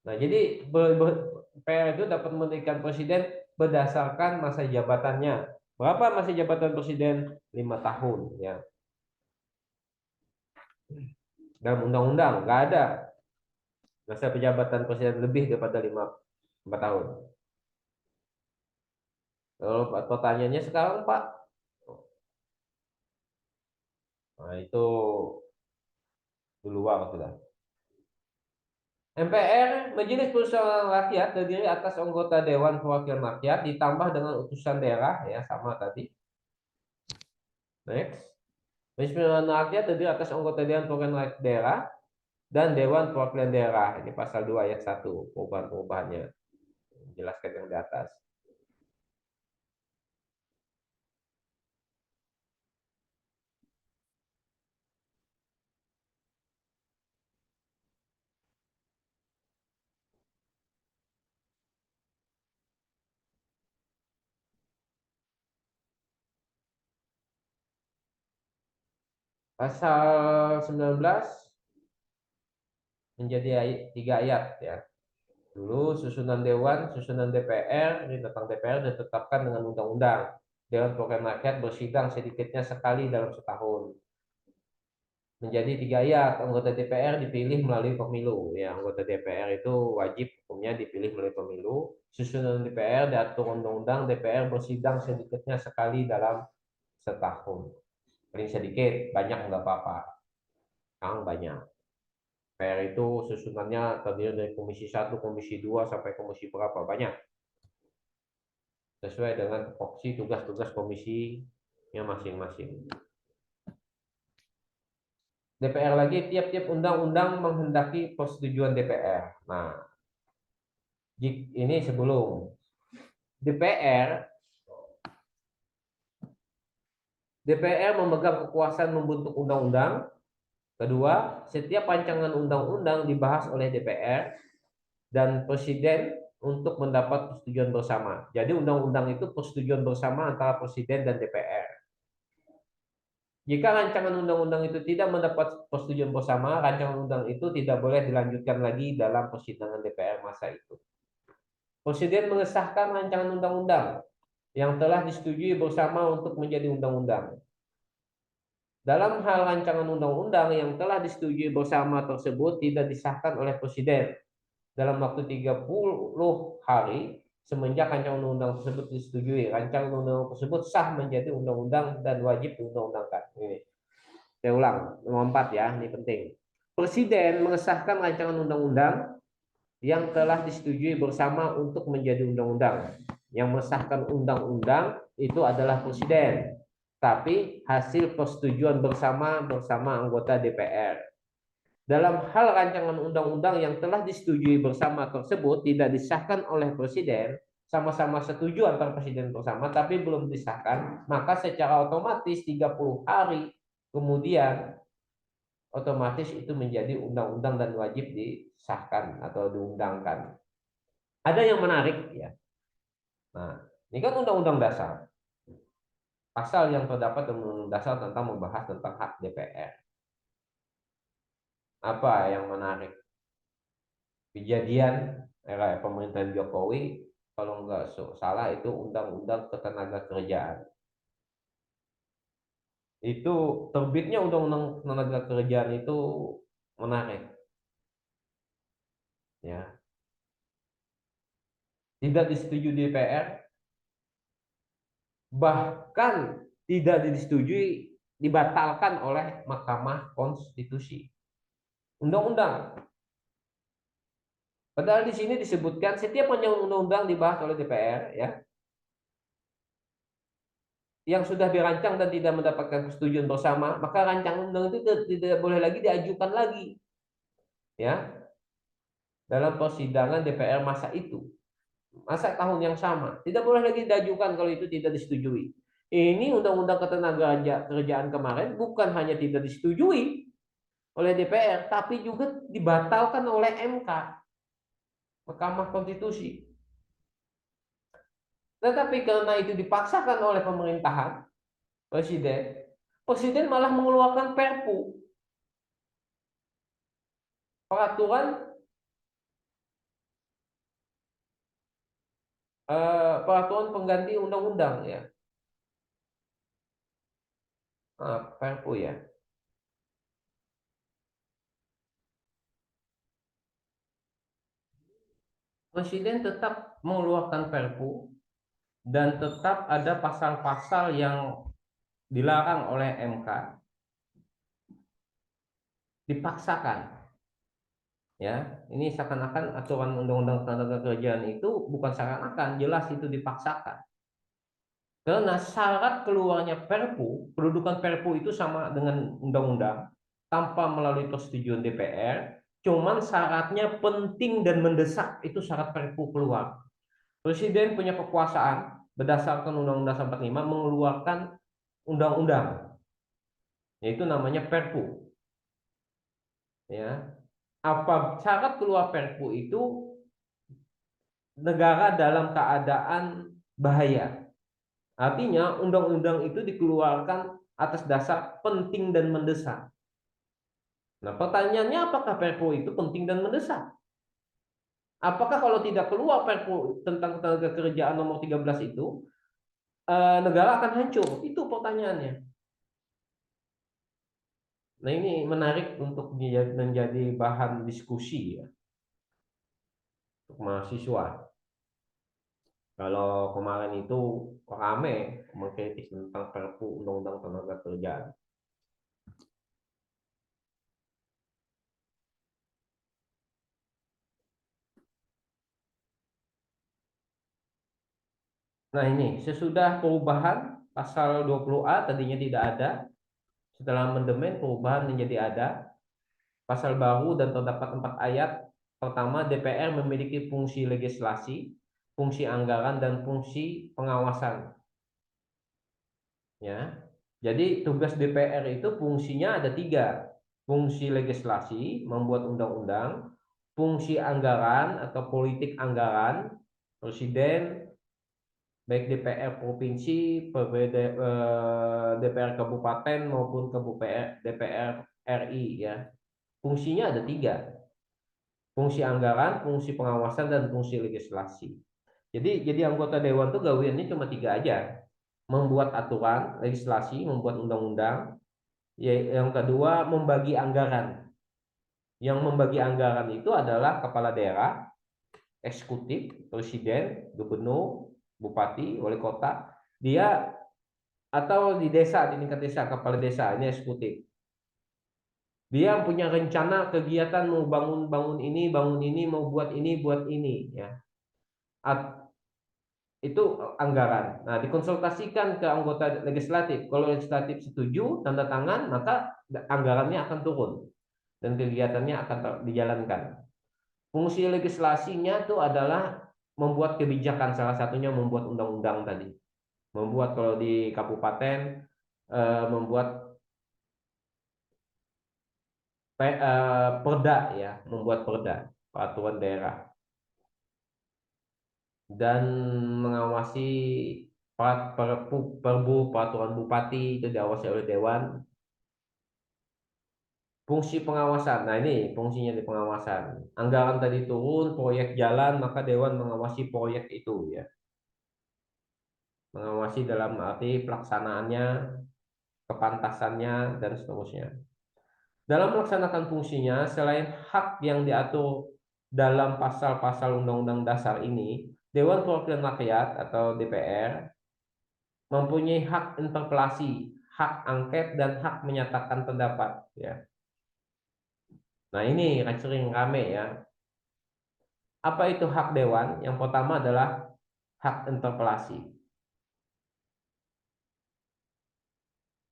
Nah, jadi PR itu dapat memberhentikan presiden berdasarkan masa jabatannya. Berapa masa jabatan presiden? 5 tahun ya. Dalam undang-undang nggak ada masa jabatan presiden lebih daripada 5 tahun. Kalau pertanyaannya sekarang Pak, nah itu di luar sudah. MPR, Majelis Permusyawaratan Rakyat, terdiri atas anggota Dewan Perwakilan Rakyat ditambah dengan utusan daerah ya, sama tadi. Next. Majelis Permusyawaratan Rakyat terdiri atas anggota Dewan Perwakilan Rakyat Daerah dan Dewan Perwakilan Daerah. Ini pasal 2 ayat 1, perubahan-perubahannya. Jelaskan yang di atas. Pasal 19 menjadi 3 ayat ya. Dulu susunan Dewan, susunan DPR, ini tentang DPR ditetapkan dengan undang-undang. Dewan Perwakilan Rakyat bersidang sedikitnya sekali dalam setahun. Menjadi 3 ayat, anggota DPR dipilih melalui pemilu. Ya, anggota DPR itu wajib hukumnya dipilih melalui pemilu. Susunan DPR diatur undang-undang, DPR bersidang sedikitnya sekali dalam setahun. Paling sedikit, banyak nggak apa-apa. Yang banyak. DPR itu susunannya terdiri dari komisi 1, komisi 2, sampai komisi berapa? Banyak. Sesuai dengan tupoksi tugas-tugas komisinya masing-masing. DPR lagi, tiap-tiap undang-undang menghendaki persetujuan DPR. Nah, ini sebelum DPR memegang kekuasaan membentuk undang-undang. Kedua, setiap rancangan undang-undang dibahas oleh DPR dan Presiden untuk mendapat persetujuan bersama. Jadi undang-undang itu persetujuan bersama antara Presiden dan DPR. Jika rancangan undang-undang itu tidak mendapat persetujuan bersama, rancangan undang itu tidak boleh dilanjutkan lagi dalam persidangan DPR masa itu. Presiden mengesahkan rancangan undang-undang yang telah disetujui bersama untuk menjadi undang-undang. Dalam hal rancangan undang-undang yang telah disetujui bersama tersebut tidak disahkan oleh Presiden dalam waktu 30 hari semenjak rancangan undang-undang tersebut disetujui. Rancangan undang-undang tersebut sah menjadi undang-undang dan wajib diundang-undangkan. Ini saya ulang, nomor 4 ya, ini penting. Presiden mengesahkan rancangan undang-undang yang telah disetujui bersama untuk menjadi undang-undang. Yang mengesahkan undang-undang itu adalah Presiden, tapi hasil persetujuan bersama anggota DPR. Dalam hal rancangan undang-undang yang telah disetujui bersama tersebut tidak disahkan oleh Presiden, sama-sama setuju antara Presiden bersama, tapi belum disahkan, maka secara otomatis 30 hari kemudian otomatis itu menjadi undang-undang dan wajib disahkan atau diundangkan. Ada yang menarik ya. Nah, ini kan undang-undang dasar. Pasal yang terdapat dalam undang-undang dasar tentang membahas tentang hak DPR. Apa yang menarik? kejadian era pemerintahan Jokowi, kalau nggak salah itu undang-undang ketenaga kerjaan. Itu terbitnya undang-undang tenaga kerjaan itu menarik, ya. Tidak disetujui DPR, bahkan tidak disetujui, dibatalkan oleh Mahkamah Konstitusi. Undang-undang. Padahal di sini disebutkan setiap undang-undang dibahas oleh DPR, ya, yang sudah dirancang dan tidak mendapatkan persetujuan bersama, maka rancangan undang itu tidak boleh lagi diajukan lagi, ya, dalam persidangan DPR masa itu, masa tahun yang sama, tidak boleh lagi diajukan kalau itu tidak disetujui. Ini undang-undang ketenaga kerjaan kemarin bukan hanya tidak disetujui oleh DPR, tapi juga dibatalkan oleh MK, Mahkamah Konstitusi. Tetapi karena itu dipaksakan oleh pemerintahan, presiden, presiden malah mengeluarkan Perpu, peraturan peraturan pengganti undang-undang, ya. Perpu, ya. Presiden tetap mengeluarkan Perpu dan tetap ada pasal-pasal yang dilarang oleh MK, dipaksakan, ya. Ini seakan-akan aturan undang-undang tenaga kerjaan itu bukan seakan-akan, jelas itu dipaksakan. Karena syarat keluarnya Perpu, kedudukan Perpu itu sama dengan undang-undang tanpa melalui persetujuan DPR, cuman syaratnya penting dan mendesak, itu syarat Perpu keluar. Presiden punya kekuasaan berdasarkan Undang-Undang 45 mengeluarkan undang-undang, yaitu namanya Perpu, ya. Apa syarat keluar Perpu itu? Negara dalam keadaan bahaya. Artinya undang-undang itu dikeluarkan atas dasar penting dan mendesak. Nah, pertanyaannya apakah Perpu itu penting dan mendesak? Apakah kalau tidak keluar Perpu tentang tenaga kerjaan nomor 13 itu, negara akan hancur? Itu pertanyaannya. Nah, ini menarik untuk menjadi bahan diskusi, ya, untuk mahasiswa. Kalau kemarin itu rame mengkritik tentang Perpu Undang-Undang Tenaga Kerjaan. Nah, ini sesudah perubahan pasal 20A tadinya tidak ada, setelah amandemen perubahan menjadi ada pasal baru dan terdapat 4 ayat. Pertama, DPR memiliki fungsi legislasi, fungsi anggaran dan fungsi pengawasan, ya. Jadi tugas DPR itu fungsinya ada 3. Fungsi legislasi, membuat undang-undang, fungsi anggaran atau politik anggaran, presiden, baik DPR provinsi, DPR kabupaten maupun DPR RI, ya. Fungsinya ada 3. Fungsi anggaran, fungsi pengawasan, dan fungsi legislasi. Jadi anggota dewan tuh gawiannya cuma 3 aja. Membuat aturan, legislasi, membuat undang-undang. Yang kedua, membagi anggaran. Yang membagi anggaran itu adalah kepala daerah, eksekutif, presiden, gubernur, bupati, wali kota. Dia atau di desa, di tingkat desa, kepala desa ini eksekutif. Dia punya rencana kegiatan mau bangun ini, mau buat ini, ya. Itu anggaran. Nah, dikonsultasikan ke anggota legislatif. Kalau legislatif setuju, tanda tangan, maka anggarannya akan turun dan kegiatannya akan dijalankan. Fungsi legislasinya itu adalah membuat kebijakan, salah satunya membuat undang-undang tadi. Membuat kalau di kabupaten membuat perda, ya, membuat perda, peraturan daerah, dan mengawasi perbu peraturan bupati itu diawasi oleh dewan. Fungsi pengawasan. Nah, ini fungsinya di pengawasan. Anggaran tadi turun, proyek jalan, maka Dewan mengawasi proyek itu ya. Mengawasi dalam arti pelaksanaannya, kepantasannya, dan seterusnya. Dalam melaksanakan fungsinya, selain hak yang diatur dalam pasal-pasal Undang-Undang Dasar ini, Dewan Perwakilan Rakyat atau DPR mempunyai hak interpelasi, hak angket, dan hak menyatakan pendapat. Ya. Nah ini sering rame ya. Apa itu hak Dewan? Yang pertama adalah hak interpelasi.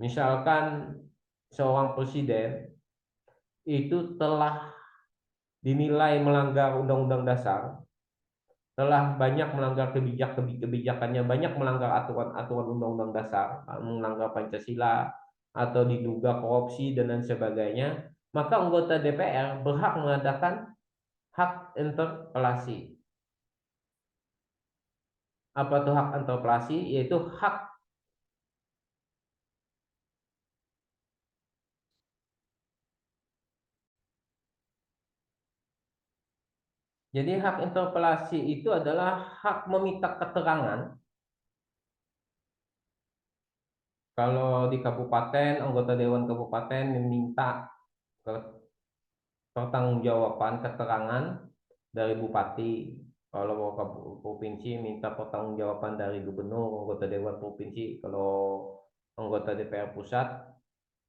Misalkan seorang presiden itu telah dinilai melanggar Undang-Undang Dasar, telah banyak melanggar kebijakannya, banyak melanggar aturan-aturan Undang-Undang Dasar, melanggar Pancasila, atau diduga korupsi dan lain sebagainya, maka anggota DPR berhak mengadakan hak interpelasi. Apa itu hak interpelasi? Yaitu hak. Jadi hak interpelasi itu adalah hak meminta keterangan. Kalau di kabupaten, anggota Dewan Kabupaten meminta pertanggungjawaban keterangan dari bupati. Kalau provinsi minta pertanggungjawaban dari gubernur, anggota Dewan Provinsi. Kalau anggota DPR pusat,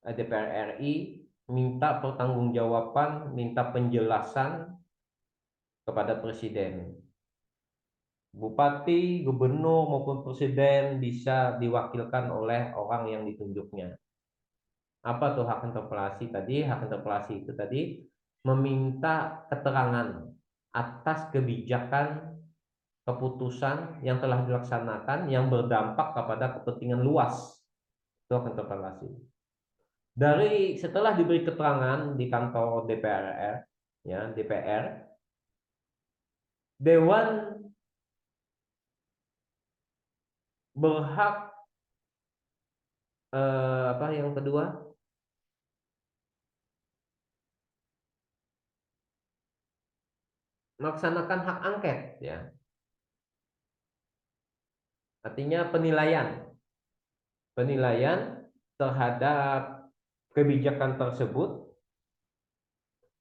DPR RI minta pertanggungjawaban, minta penjelasan kepada presiden. Bupati, gubernur maupun presiden bisa diwakilkan oleh orang yang ditunjuknya. Apa tuh hak interpelasi tadi? Hak interpelasi itu tadi meminta keterangan atas kebijakan keputusan yang telah dilaksanakan yang berdampak kepada kepentingan luas. Itu hak interpelasi. Dari setelah diberi keterangan di kantor DPR, ya DPR, Dewan berhak apa yang kedua? Melaksanakan hak angket, ya. Artinya penilaian terhadap kebijakan tersebut,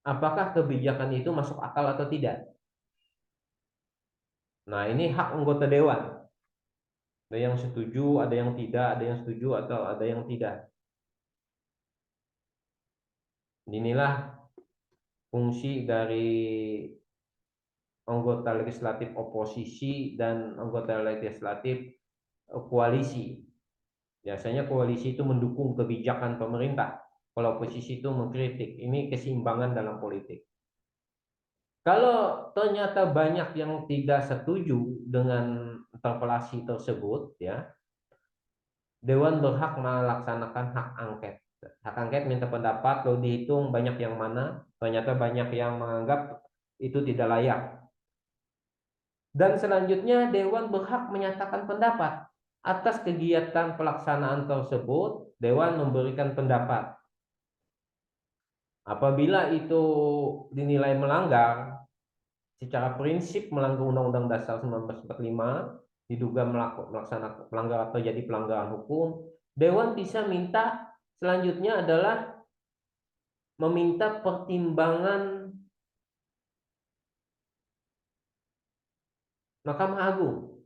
apakah kebijakan itu masuk akal atau tidak. Nah, ini hak anggota dewan. Ada yang setuju, ada yang tidak, ada yang setuju atau ada yang tidak. Inilah fungsi dari anggota legislatif oposisi dan anggota legislatif koalisi. Biasanya koalisi itu mendukung kebijakan pemerintah. Kalau oposisi itu mengkritik. Ini keseimbangan dalam politik. Kalau ternyata banyak yang tidak setuju dengan interpelasi tersebut, ya, Dewan berhak melaksanakan hak angket. Hak angket minta pendapat, kalau dihitung banyak yang mana, ternyata banyak yang menganggap itu tidak layak. Dan selanjutnya Dewan berhak menyatakan pendapat. Atas kegiatan pelaksanaan tersebut, Dewan memberikan pendapat. Apabila itu dinilai melanggar, secara prinsip melanggar Undang-Undang Dasar 1945, diduga melaksanakan pelanggaran, terjadi pelanggaran hukum, Dewan bisa minta selanjutnya adalah meminta pertimbangan Mahkamah Agung.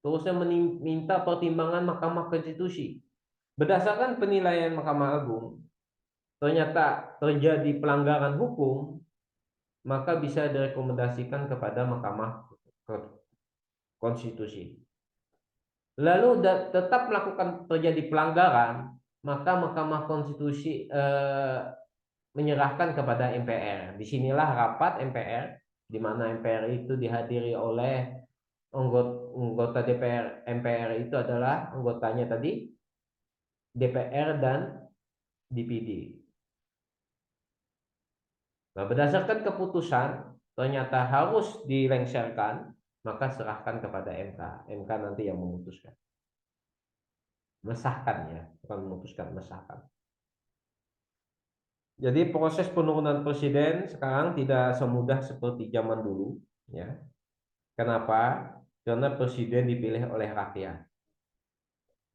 Terusnya meminta pertimbangan Mahkamah Konstitusi. Berdasarkan penilaian Mahkamah Agung, ternyata terjadi pelanggaran hukum, maka bisa direkomendasikan kepada Mahkamah Konstitusi. Lalu tetap melakukan terjadi pelanggaran, maka Mahkamah Konstitusi menyerahkan kepada MPR. Disinilah rapat MPR, di mana MPR itu dihadiri oleh anggota DPR. MPR itu adalah anggotanya tadi DPR dan DPD. Nah, berdasarkan keputusan ternyata harus dilengsarkan, maka serahkan kepada MK. MK nanti yang memutuskan. Mesahkan, ya, bukan memutuskan, mesahkan. Jadi proses penurunan presiden sekarang tidak semudah seperti zaman dulu, ya. Kenapa? Karena presiden dipilih oleh rakyat.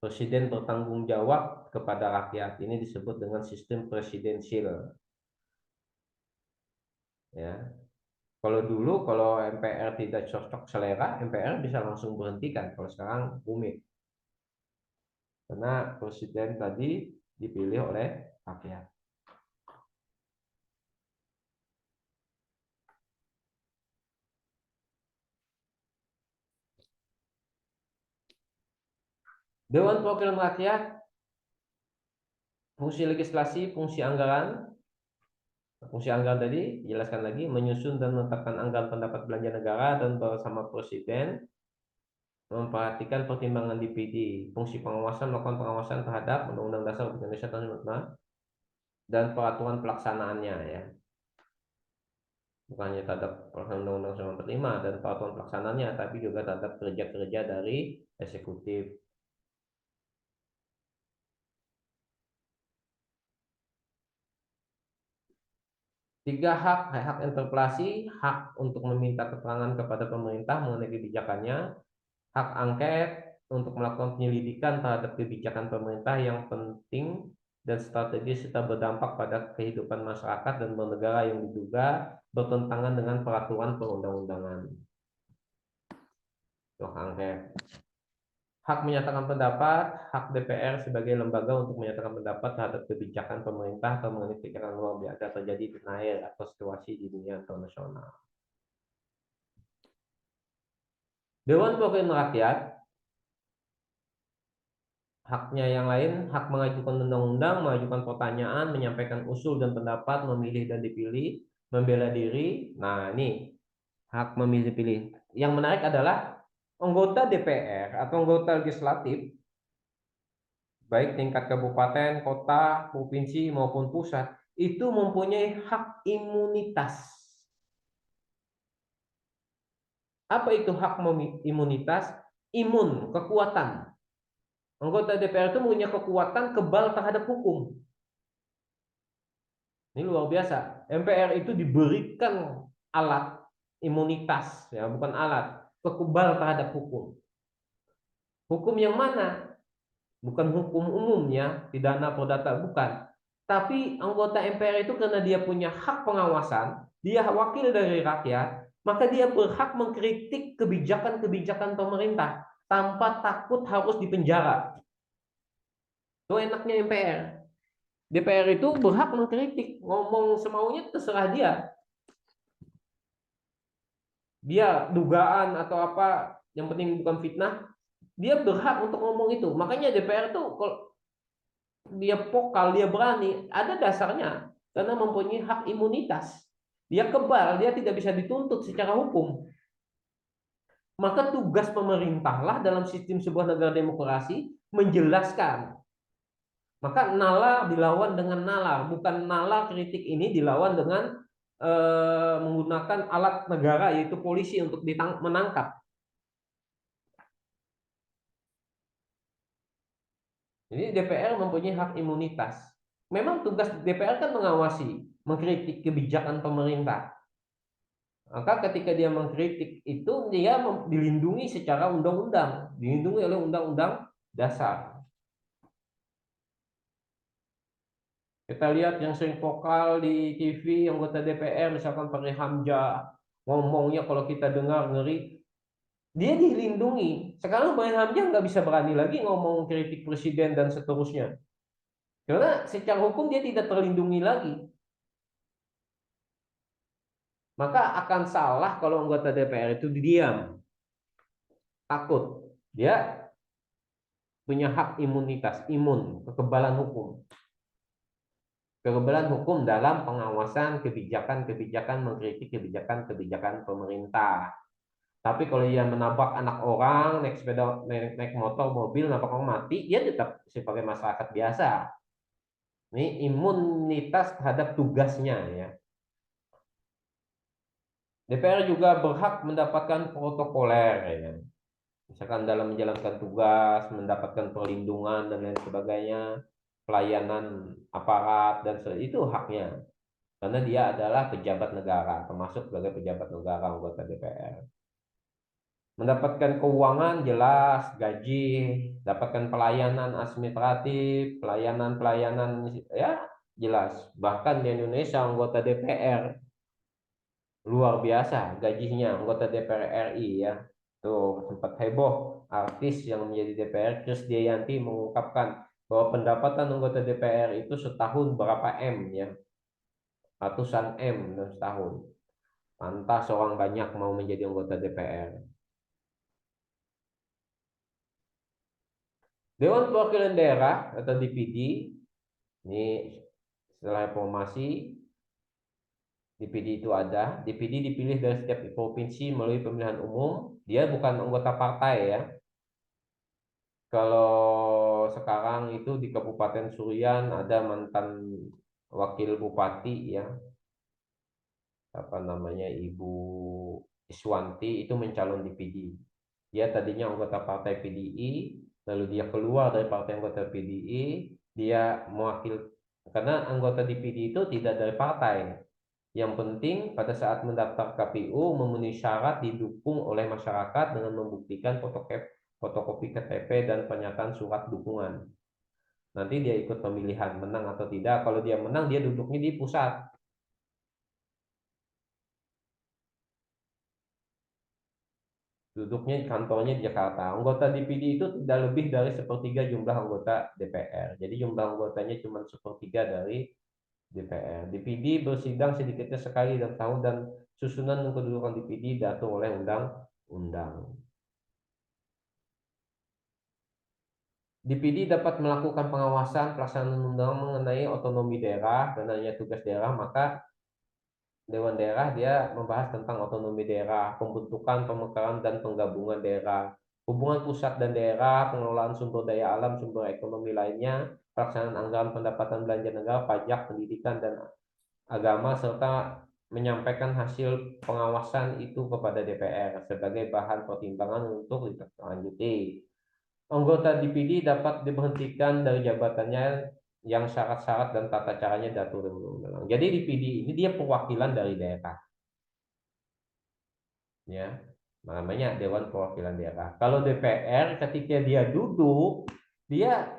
Presiden bertanggung jawab kepada rakyat. Ini disebut dengan sistem presidensil, ya. Kalau dulu kalau MPR tidak cocok selera, MPR bisa langsung berhentikan. Kalau sekarang rumit, karena presiden tadi dipilih oleh rakyat. Dewan Perwakilan Rakyat, fungsi legislasi, fungsi anggaran tadi jelaskan lagi, menyusun dan menetapkan anggaran pendapat belanja negara dan bersama presiden memperhatikan pertimbangan DPD. Fungsi pengawasan, melakukan pengawasan terhadap Undang-Undang Dasar Republik Indonesia tahun 1945 dan peraturan pelaksanaannya, ya. Bukan hanya terhadap Undang-Undang 1945 dan peraturan pelaksanaannya, tapi juga terhadap kerja-kerja dari eksekutif. Tiga hak: hak interpelasi, hak untuk meminta keterangan kepada pemerintah mengenai kebijakannya, hak angket untuk melakukan penyelidikan terhadap kebijakan pemerintah yang penting dan strategis serta berdampak pada kehidupan masyarakat dan bernegara yang diduga bertentangan dengan peraturan perundang-undangan. Hak angket. Hak menyatakan pendapat, hak DPR sebagai lembaga untuk menyatakan pendapat terhadap kebijakan pemerintah atau mengenai kebijakan luar biasa terjadi di tanah air atau situasi di dunia internasional. Dewan Perwakilan Rakyat, haknya yang lain, hak mengajukan undang-undang, mengajukan pertanyaan, menyampaikan usul dan pendapat, memilih dan dipilih, membela diri. Nah, ini hak memilih pilih. Yang menarik adalah anggota DPR atau anggota legislatif, baik tingkat kabupaten, kota, provinsi maupun pusat, itu mempunyai hak imunitas. Apa itu hak imunitas? Imun, kekuatan. Anggota DPR itu punya kekuatan kebal terhadap hukum. Ini luar biasa. MPR itu diberikan alat imunitas, ya, bukan alat, kebal terhadap hukum. Hukum yang mana? Bukan hukum umumnya, pidana perdata, bukan. Tapi anggota MPR itu karena dia punya hak pengawasan, dia wakil dari rakyat, maka dia berhak mengkritik kebijakan-kebijakan pemerintah tanpa takut harus dipenjara. Itu enaknya MPR. DPR itu berhak mengkritik, ngomong semaunya terserah dia. Dia dugaan atau apa, yang penting bukan fitnah, dia berhak untuk ngomong itu. Makanya DPR tuh kalau dia vokal, dia berani, ada dasarnya karena mempunyai hak imunitas. Dia kebal, dia tidak bisa dituntut secara hukum. Maka tugas pemerintahlah dalam sistem sebuah negara demokrasi menjelaskan. Maka nalar dilawan dengan nalar, bukan nalar kritik ini dilawan dengan menggunakan alat negara yaitu polisi untuk menangkap. Jadi DPR mempunyai hak imunitas. Memang tugas DPR kan mengawasi, mengkritik kebijakan pemerintah. Maka ketika dia mengkritik itu dia dilindungi secara undang-undang, dilindungi oleh undang-undang dasar. Kita lihat yang sering vokal di TV anggota DPR misalkan Fahri Hamzah, ngomongnya kalau kita dengar ngeri, dia dilindungi. Sekarang Fahri Hamzah nggak bisa berani lagi ngomong kritik presiden dan seterusnya. Karena secara hukum dia tidak terlindungi lagi. Maka akan salah kalau anggota DPR itu diam, takut. Dia punya hak imunitas, imun, kekebalan hukum. Kekebalan hukum dalam pengawasan kebijakan-kebijakan, mengkritik kebijakan-kebijakan pemerintah. Tapi kalau dia menabrak anak orang, naik sepeda, naik motor, mobil, nabrak orang mati, dia tetap sebagai masyarakat biasa. Ini imunitas terhadap tugasnya, ya. DPR juga berhak mendapatkan protokoler, ya. Misalkan dalam menjalankan tugas, mendapatkan perlindungan dan lain sebagainya. pelayanan aparat dan itu haknya. Karena dia adalah pejabat negara, termasuk sebagai pejabat negara anggota DPR. Mendapatkan keuangan jelas, gaji, dapatkan pelayanan administratif, pelayanan-pelayanan ya jelas. Bahkan di Indonesia anggota DPR luar biasa gajinya anggota DPR RI ya. Tuh sempat heboh artis yang menjadi DPR Krisdayanti mengungkapkan bahwa pendapatan anggota DPR itu setahun berapa M ya, ratusan M dalam setahun. Pantas orang banyak mau menjadi anggota DPR. Dewan Perwakilan Daerah atau DPD ini setelah reformasi DPD itu ada. DPD dipilih dari setiap provinsi melalui pemilihan umum. Dia bukan anggota partai ya. Kalau sekarang itu di Kabupaten Surian ada mantan wakil bupati ya, apa namanya Ibu Iswanti itu mencalon DPD. Dia tadinya anggota partai PDI, lalu dia keluar dari partai anggota PDI, dia mewakil karena anggota DPD itu tidak dari partai. Yang penting pada saat mendaftar KPU memenuhi syarat didukung oleh masyarakat dengan membuktikan fotokopi KTP dan pernyataan surat dukungan. Nanti dia ikut pemilihan menang atau tidak. Kalau dia menang dia duduknya di pusat. Duduknya kantornya di Jakarta. Anggota DPD itu tidak lebih dari sepertiga jumlah anggota DPR. Jadi jumlah anggotanya cuma sepertiga dari DPR. DPD bersidang sedikitnya sekali dalam tahun dan susunan kedudukan DPD diatur oleh undang-undang. DPD dapat melakukan pengawasan pelaksanaan undang mengenai otonomi daerah dan hanya tugas daerah, maka Dewan Daerah dia membahas tentang otonomi daerah, pembentukan, pemekaran, dan penggabungan daerah, hubungan pusat dan daerah, pengelolaan sumber daya alam, sumber ekonomi lainnya, pelaksanaan anggaran pendapatan belanja negara, pajak, pendidikan, dan agama, serta menyampaikan hasil pengawasan itu kepada DPR sebagai bahan pertimbangan untuk ditindaklanjuti. Anggota DPD dapat diberhentikan dari jabatannya yang syarat-syarat dan tata caranya diatur dalam undang-undang. Jadi DPD ini dia perwakilan dari daerah, ya, namanya Dewan Perwakilan Daerah. Kalau DPR ketika dia duduk, dia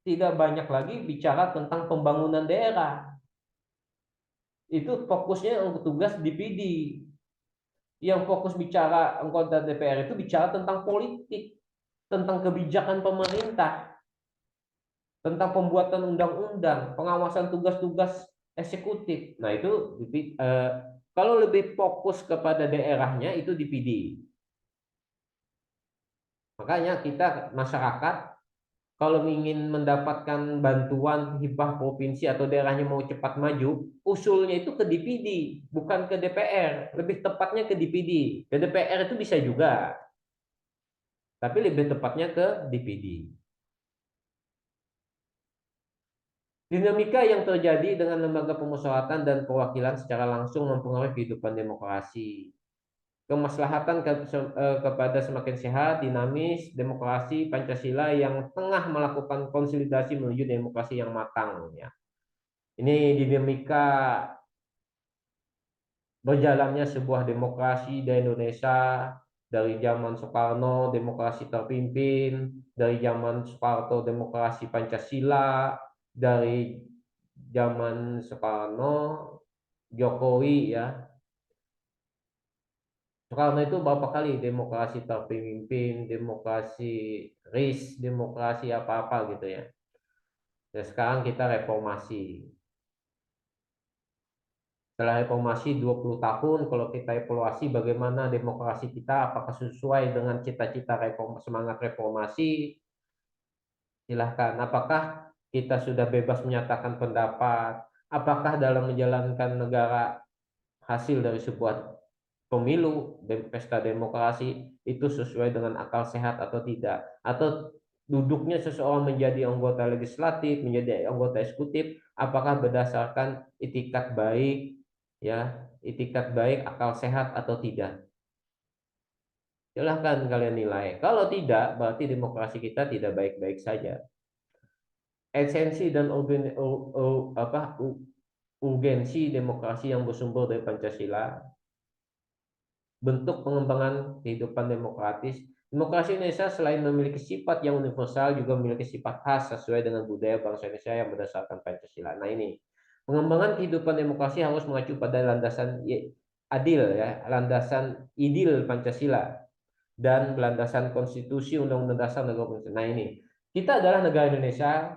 tidak banyak lagi bicara tentang pembangunan daerah. Itu fokusnya untuk tugas DPD. Yang fokus bicara anggota DPR itu bicara tentang politik, tentang kebijakan pemerintah, tentang pembuatan undang-undang, pengawasan tugas-tugas eksekutif. Nah, itu kalau lebih fokus kepada daerahnya itu DPD. Makanya kita masyarakat kalau ingin mendapatkan bantuan hibah provinsi atau daerahnya mau cepat maju, usulnya itu ke DPD, bukan ke DPR. Lebih tepatnya ke DPD. Ke DPR itu bisa juga, tapi lebih tepatnya ke DPD. Dinamika yang terjadi dengan lembaga pemusyawaratan dan perwakilan secara langsung mempengaruhi kehidupan demokrasi. Kemaslahatan kepada semakin sehat, dinamis, demokrasi Pancasila yang tengah melakukan konsolidasi menuju demokrasi yang matang. Ya. Ini dinamika berjalannya sebuah demokrasi di Indonesia dari zaman Soekarno, demokrasi terpimpin, dari zaman Soeharto, demokrasi Pancasila, dari zaman Soekarno, Jokowi ya. Soekarno itu berapa kali demokrasi terpimpin, demokrasi demokrasi apa-apa gitu ya. Dan sekarang kita reformasi. Setelah reformasi 20 tahun, kalau kita evaluasi bagaimana demokrasi kita, apakah sesuai dengan cita-cita semangat reformasi, silahkan. Apakah kita sudah bebas menyatakan pendapat? Apakah dalam menjalankan negara hasil dari sebuah pemilu dan pesta demokrasi itu sesuai dengan akal sehat atau tidak? Atau duduknya seseorang menjadi anggota legislatif, menjadi anggota eksekutif, apakah berdasarkan itikat baik, ya, itikat baik, akal sehat atau tidak? Silahkan kalian nilai. Kalau tidak, berarti demokrasi kita tidak baik-baik saja. esensi dan urgensi demokrasi yang bersumber dari Pancasila, bentuk pengembangan kehidupan demokratis. Demokrasi Indonesia selain memiliki sifat yang universal, juga memiliki sifat khas sesuai dengan budaya bangsa Indonesia yang berdasarkan Pancasila. Nah ini, pengembangan kehidupan demokrasi harus mengacu pada landasan adil, ya, landasan idil Pancasila, dan landasan konstitusi Undang-Undang Dasar Negara Indonesia. Nah ini, kita adalah negara Indonesia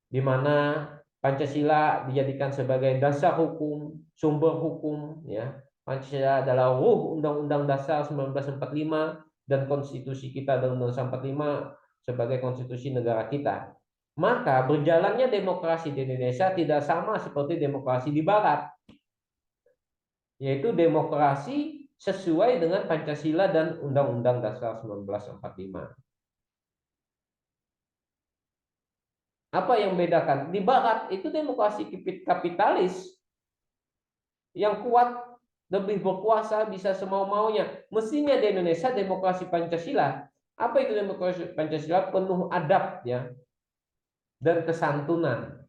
di mana Pancasila dijadikan sebagai dasar hukum, sumber hukum, ya. Pancasila adalah ruh Undang-Undang Dasar 1945 dan konstitusi kita adalah Undang-Undang 45 sebagai konstitusi negara kita. Maka berjalannya demokrasi di Indonesia tidak sama seperti demokrasi di Barat, yaitu demokrasi sesuai dengan Pancasila dan Undang-Undang Dasar 1945. Apa yang membedakan? Di Barat itu demokrasi kapitalis yang kuat, lebih berkuasa, bisa semau-maunya. Mestinya di Indonesia demokrasi Pancasila. Apa itu demokrasi Pancasila? Penuh adab, ya, dan kesantunan.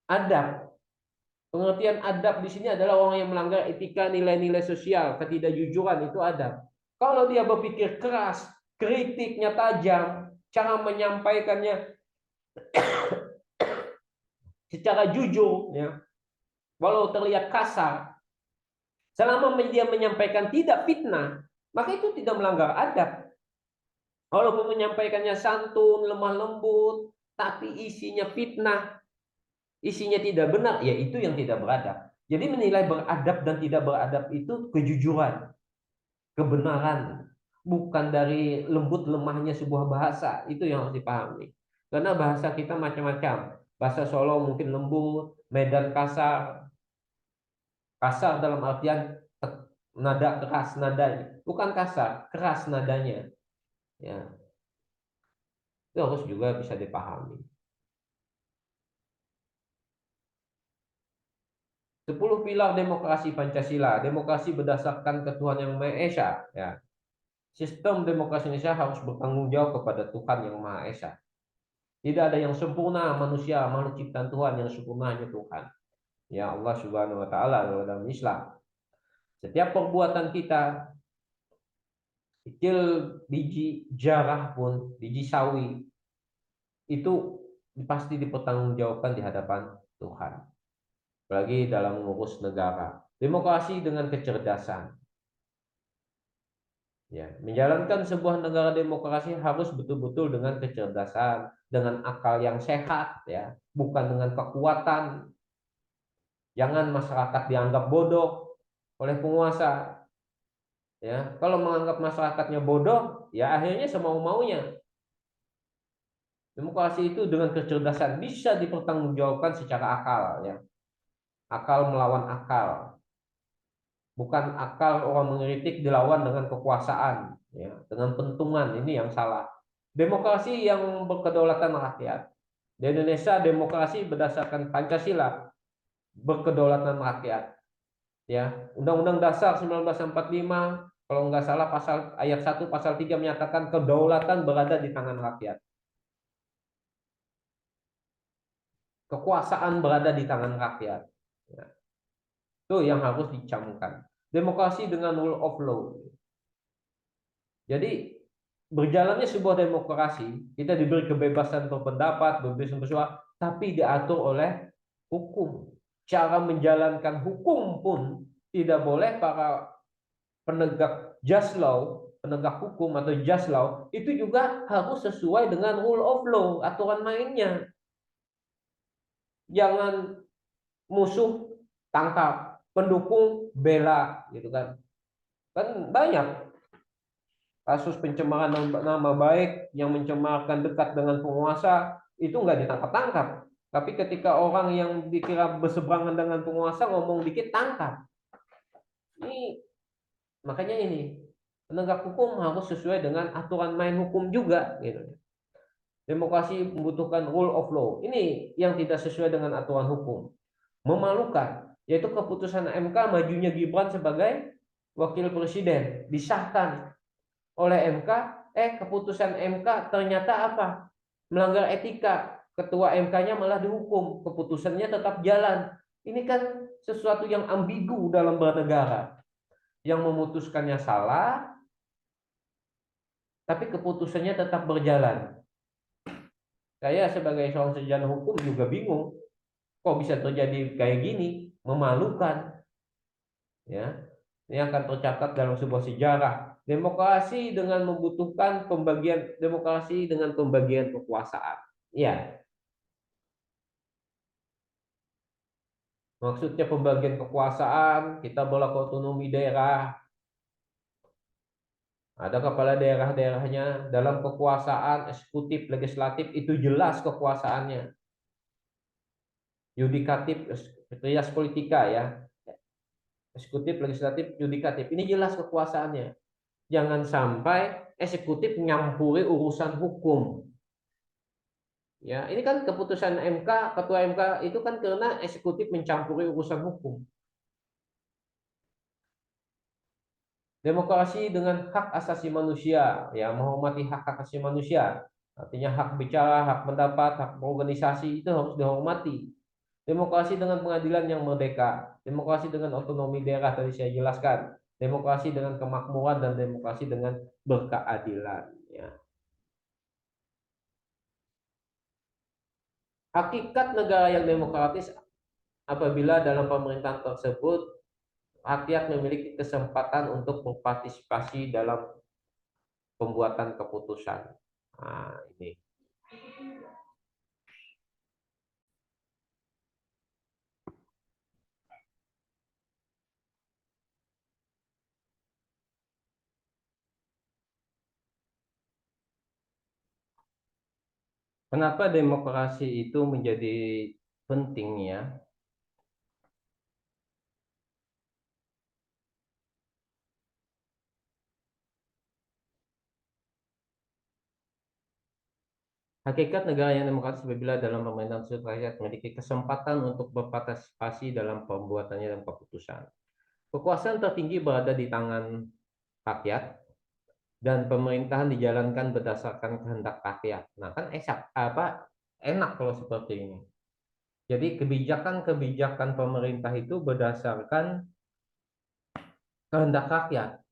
Adab, pengertian adab di sini adalah orang yang melanggar etika, nilai-nilai sosial, ketidakjujuran, itu adab. Kalau dia berpikir keras, kritiknya tajam, cara menyampaikannya secara jujur, ya, walau terlihat kasar, selama dia menyampaikan tidak fitnah, maka itu tidak melanggar adab. Walaupun menyampaikannya santun, lemah lembut, tapi isinya fitnah, isinya tidak benar, ya itu yang tidak beradab. Jadi menilai beradab dan tidak beradab itu kejujuran, kebenaran, bukan dari lembut lemahnya sebuah bahasa. Itu yang harus dipahami. Karena bahasa kita macam-macam. Bahasa Solo mungkin lembut, Medan kasar. Kasar dalam artian nada keras nadanya, bukan kasar, keras nadanya. Ya, itu harus juga bisa dipahami. 10 pilar demokrasi Pancasila. Demokrasi berdasarkan ketuhanan yang Maha Esa, ya. Sistem demokrasi Indonesia harus bertanggung jawab kepada Tuhan yang Maha Esa. Tidak ada yang sempurna manusia, makhluk ciptaan Tuhan, yang sempurna hanya Tuhan. Ya Allah Subhanahu wa taala dalam Islam. Setiap perbuatan kita, kecil biji jarah pun, biji sawi, itu pasti dipertanggungjawabkan di hadapan Tuhan. Apalagi dalam mengurus negara. Demokrasi dengan kecerdasan. Ya, menjalankan sebuah negara demokrasi harus betul-betul dengan kecerdasan, dengan akal yang sehat, ya, bukan dengan kekuatan. Jangan masyarakat dianggap bodoh oleh penguasa. Ya, kalau menganggap masyarakatnya bodoh, ya akhirnya semau-maunya. Demokrasi itu dengan kecerdasan bisa dipertanggungjawabkan secara akal, ya. Akal melawan akal. Bukan akal orang mengkritik dilawan dengan kekuasaan, ya, dengan pentungan. Ini yang salah. Demokrasi yang berkedaulatan rakyat. Di Indonesia demokrasi berdasarkan Pancasila, berkedaulatan rakyat. Ya, Undang-Undang Dasar 1945, kalau nggak salah pasal ayat 1 pasal 3 menyatakan kedaulatan berada di tangan rakyat. Kekuasaan berada di tangan rakyat. Ya. Itu yang harus dicamkan. Demokrasi dengan rule of law. Jadi berjalannya sebuah demokrasi, kita diberi kebebasan berpendapat, kebebasan bersuara, tapi diatur oleh hukum. Cara menjalankan hukum pun tidak boleh para penegak just law, penegak hukum atau just law, itu juga harus sesuai dengan rule of law, aturan mainnya. Jangan musuh tangkap, pendukung bela, gitu kan. Kan banyak kasus pencemaran nama baik yang mencemarkan dekat dengan penguasa itu nggak ditangkap-tangkap. Tapi ketika orang yang dikira berseberangan dengan penguasa ngomong dikit tangkap. Ini makanya ini penegak hukum harus sesuai dengan aturan main hukum juga, gitu. Demokrasi membutuhkan rule of law. Ini yang tidak sesuai dengan aturan hukum. Memalukan, yaitu keputusan MK majunya Gibran sebagai wakil presiden disahkan oleh MK, keputusan MK ternyata apa? melanggar etika, ketua MK-nya malah dihukum, keputusannya tetap jalan. Ini kan sesuatu yang ambigu dalam bernegara. Yang memutuskannya salah, tapi keputusannya tetap berjalan. Saya sebagai seorang sarjana hukum juga bingung, kok bisa terjadi kayak gini, memalukan. Ya, ini akan tercatat dalam sebuah sejarah. Demokrasi dengan membutuhkan pembagian demokrasi dengan pembagian kekuasaan. Ya, maksudnya pembagian kekuasaan, kita bolak otonomi daerah, ada kepala daerah-daerahnya dalam kekuasaan eksekutif, legislatif itu jelas kekuasaannya. Yudikatif, trias politika ya, eksekutif, legislatif, yudikatif. Ini jelas kekuasaannya. Jangan sampai eksekutif nyampuri urusan hukum. Ya, ini kan keputusan MK, ketua MK itu kan karena eksekutif mencampuri urusan hukum. Demokrasi dengan hak asasi manusia, ya menghormati hak asasi manusia. Artinya hak bicara, hak pendapat, hak organisasi itu harus dihormati. Demokrasi dengan pengadilan yang merdeka, demokrasi dengan otonomi daerah tadi saya jelaskan, demokrasi dengan kemakmuran dan demokrasi dengan berkeadilan. Ya. Hakikat negara yang demokratis apabila dalam pemerintahan tersebut rakyat memiliki kesempatan untuk berpartisipasi dalam pembuatan keputusan. Nah, ini. Kenapa demokrasi itu menjadi penting ya? Hakikat negara yang demokratis apabila dalam pemerintahan tersebut rakyat memiliki kesempatan untuk berpartisipasi dalam pembuatannya dan keputusan. Kekuasaan tertinggi berada di tangan rakyat dan pemerintahan dijalankan berdasarkan kehendak rakyat. Nah, kan enak kalau seperti ini. Jadi kebijakan-kebijakan pemerintah itu berdasarkan kehendak rakyat.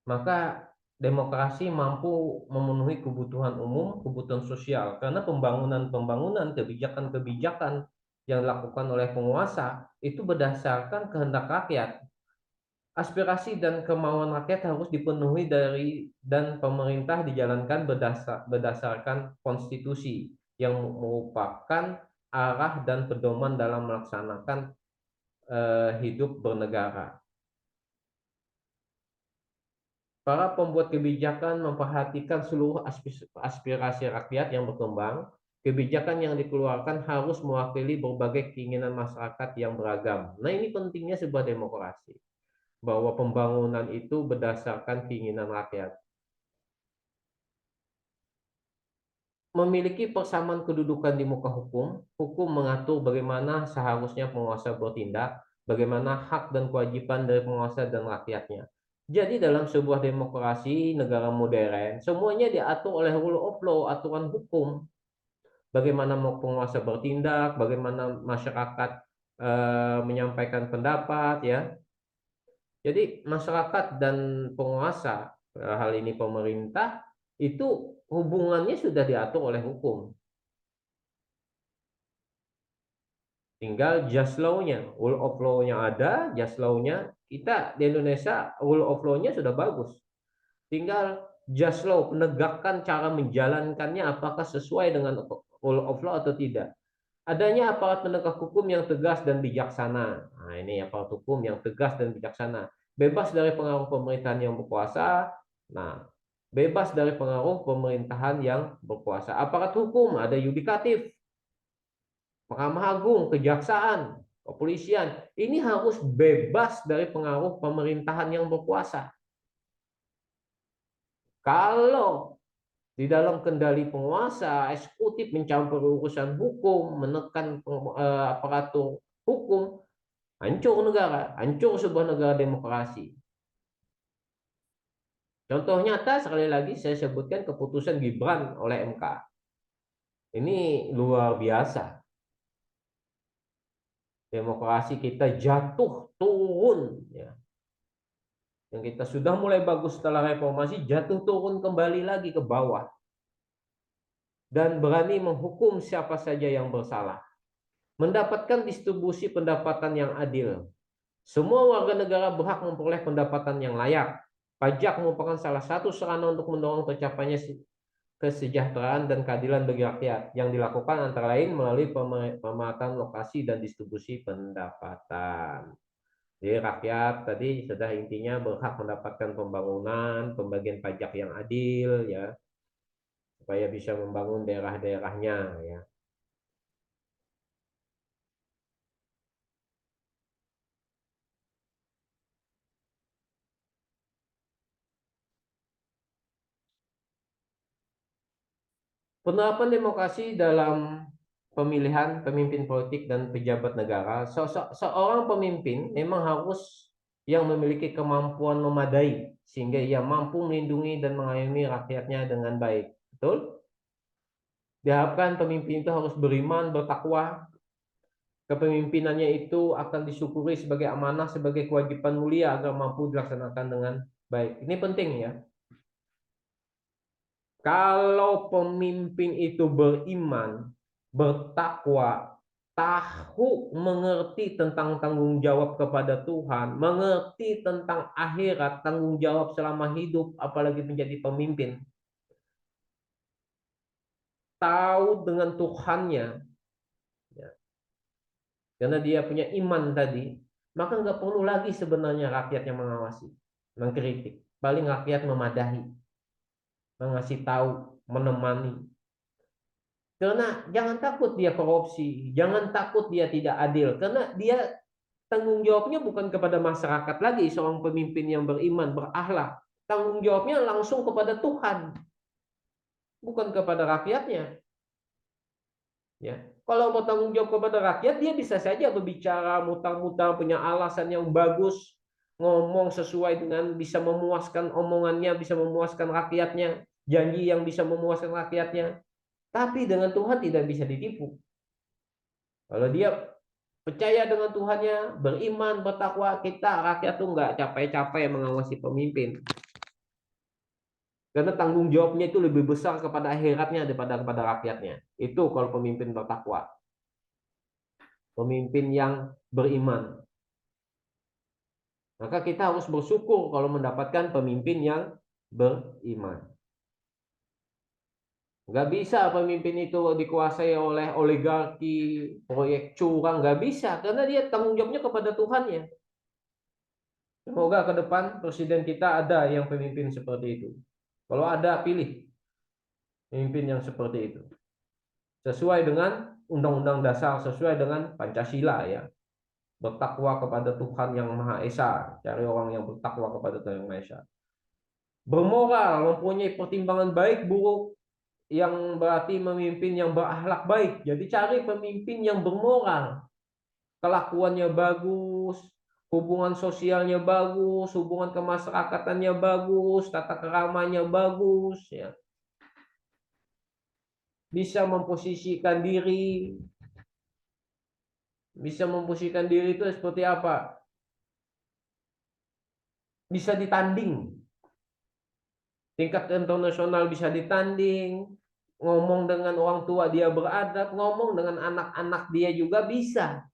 Maka demokrasi mampu memenuhi kebutuhan umum, kebutuhan sosial. Karena pembangunan-pembangunan, kebijakan-kebijakan yang dilakukan oleh penguasa itu berdasarkan kehendak rakyat. Aspirasi dan kemauan rakyat harus dipenuhi dan pemerintah dijalankan berdasarkan konstitusi yang merupakan arah dan pedoman dalam melaksanakan hidup bernegara. Para pembuat kebijakan memperhatikan seluruh aspirasi rakyat yang berkembang. Kebijakan yang dikeluarkan harus mewakili berbagai keinginan masyarakat yang beragam. Nah, ini pentingnya sebuah demokrasi, bahwa pembangunan itu berdasarkan keinginan rakyat. Memiliki persamaan kedudukan di muka hukum, hukum mengatur bagaimana seharusnya penguasa bertindak, bagaimana hak dan kewajiban dari penguasa dan rakyatnya. Jadi dalam sebuah demokrasi negara modern, semuanya diatur oleh rule of law, aturan hukum. Bagaimana mau penguasa bertindak, bagaimana masyarakat menyampaikan pendapat, ya. Jadi masyarakat dan penguasa, hal ini pemerintah, itu hubungannya sudah diatur oleh hukum. Tinggal just law-nya, rule of law-nya ada, just law-nya. Kita di Indonesia rule of law-nya sudah bagus. Tinggal just law, penegakan cara menjalankannya apakah sesuai dengan rule of law atau tidak. Adanya aparat penegak hukum yang tegas dan bijaksana. Nah, ini aparat hukum yang tegas dan bijaksana. Bebas dari pengaruh pemerintahan yang berkuasa. Nah, bebas dari pengaruh pemerintahan yang berkuasa. Aparat hukum ada yudikatif, Mahkamah Agung, kejaksaan, kepolisian. Ini harus bebas dari pengaruh pemerintahan yang berkuasa. Kalau di dalam kendali penguasa, eksekutif mencampur urusan hukum, menekan aparatur hukum, hancur negara, hancur sebuah negara demokrasi. Contoh nyata sekali lagi saya sebutkan keputusan Gibran oleh MK. Ini luar biasa. Demokrasi kita jatuh turun, ya. Yang kita sudah mulai bagus setelah reformasi jatuh turun kembali lagi ke bawah dan berani menghukum siapa saja yang bersalah. Mendapatkan distribusi pendapatan yang adil. Semua warga negara berhak memperoleh pendapatan yang layak. Pajak merupakan salah satu sarana untuk mendorong tercapainya kesejahteraan dan keadilan bagi rakyat yang dilakukan antara lain melalui pemerataan lokasi dan distribusi pendapatan. Jadi rakyat tadi sudah intinya berhak mendapatkan pembangunan, pembagian pajak yang adil, ya, supaya bisa membangun daerah-daerahnya, ya. Penerapan demokrasi dalam pemilihan pemimpin politik dan pejabat negara, seorang pemimpin memang harus yang memiliki kemampuan memadai sehingga ia mampu melindungi dan mengayomi rakyatnya dengan baik. Betul? Diharapkan pemimpin itu harus beriman, bertakwa. Kepemimpinannya itu akan disyukuri sebagai amanah, sebagai kewajiban mulia agar mampu dilaksanakan dengan baik. Ini penting, ya. Kalau pemimpin itu beriman, bertakwa, tahu mengerti tentang tanggung jawab kepada Tuhan, mengerti tentang akhirat, tanggung jawab selama hidup, apalagi menjadi pemimpin, tahu dengan Tuhannya, ya, karena dia punya iman tadi, maka nggak perlu lagi sebenarnya rakyat yang mengawasi, mengkritik. Paling rakyat memadahi, mengasih tahu, menemani. Karena jangan takut dia korupsi, jangan takut dia tidak adil, karena dia tanggung jawabnya bukan kepada masyarakat lagi, seorang pemimpin yang beriman, berakhlak. Tanggung jawabnya langsung kepada Tuhan, bukan kepada rakyatnya. Ya, kalau bertanggung jawab kepada rakyat, dia bisa saja berbicara mutar-mutar, punya alasan yang bagus, ngomong sesuai dengan bisa memuaskan omongannya, bisa memuaskan rakyatnya, janji yang bisa memuaskan rakyatnya. Tapi dengan Tuhan tidak bisa ditipu. Kalau dia percaya dengan Tuhannya, beriman, bertakwa, kita rakyat tuh nggak capek-capek mengawasi pemimpin. Karena tanggung jawabnya itu lebih besar kepada akhiratnya daripada kepada rakyatnya. Itu kalau pemimpin bertakwa. Pemimpin yang beriman. Maka kita harus bersyukur kalau mendapatkan pemimpin yang beriman. Nggak bisa pemimpin itu dikuasai oleh oligarki, proyek curang. Nggak bisa, karena dia tanggung jawabnya kepada Tuhannya. Semoga ke depan presiden kita ada yang pemimpin seperti itu. Kalau ada, pilih pemimpin yang seperti itu. Sesuai dengan Undang-Undang Dasar, sesuai dengan Pancasila, ya. Bertakwa kepada Tuhan yang Maha Esa. Cari orang yang bertakwa kepada Tuhan yang Maha Esa. Bermoral, mempunyai pertimbangan baik buruk, yang berarti memimpin yang berakhlak baik. Jadi cari pemimpin yang bermoral. Kelakuannya bagus, hubungan sosialnya bagus, hubungan kemasyarakatannya bagus, tata keramanya bagus, ya. Bisa memposisikan diri. Bisa memposisikan diri itu seperti apa? Bisa ditanding. Tingkat internasional bisa ditanding. Ngomong dengan orang tua dia beradab, ngomong dengan anak-anak dia juga bisa.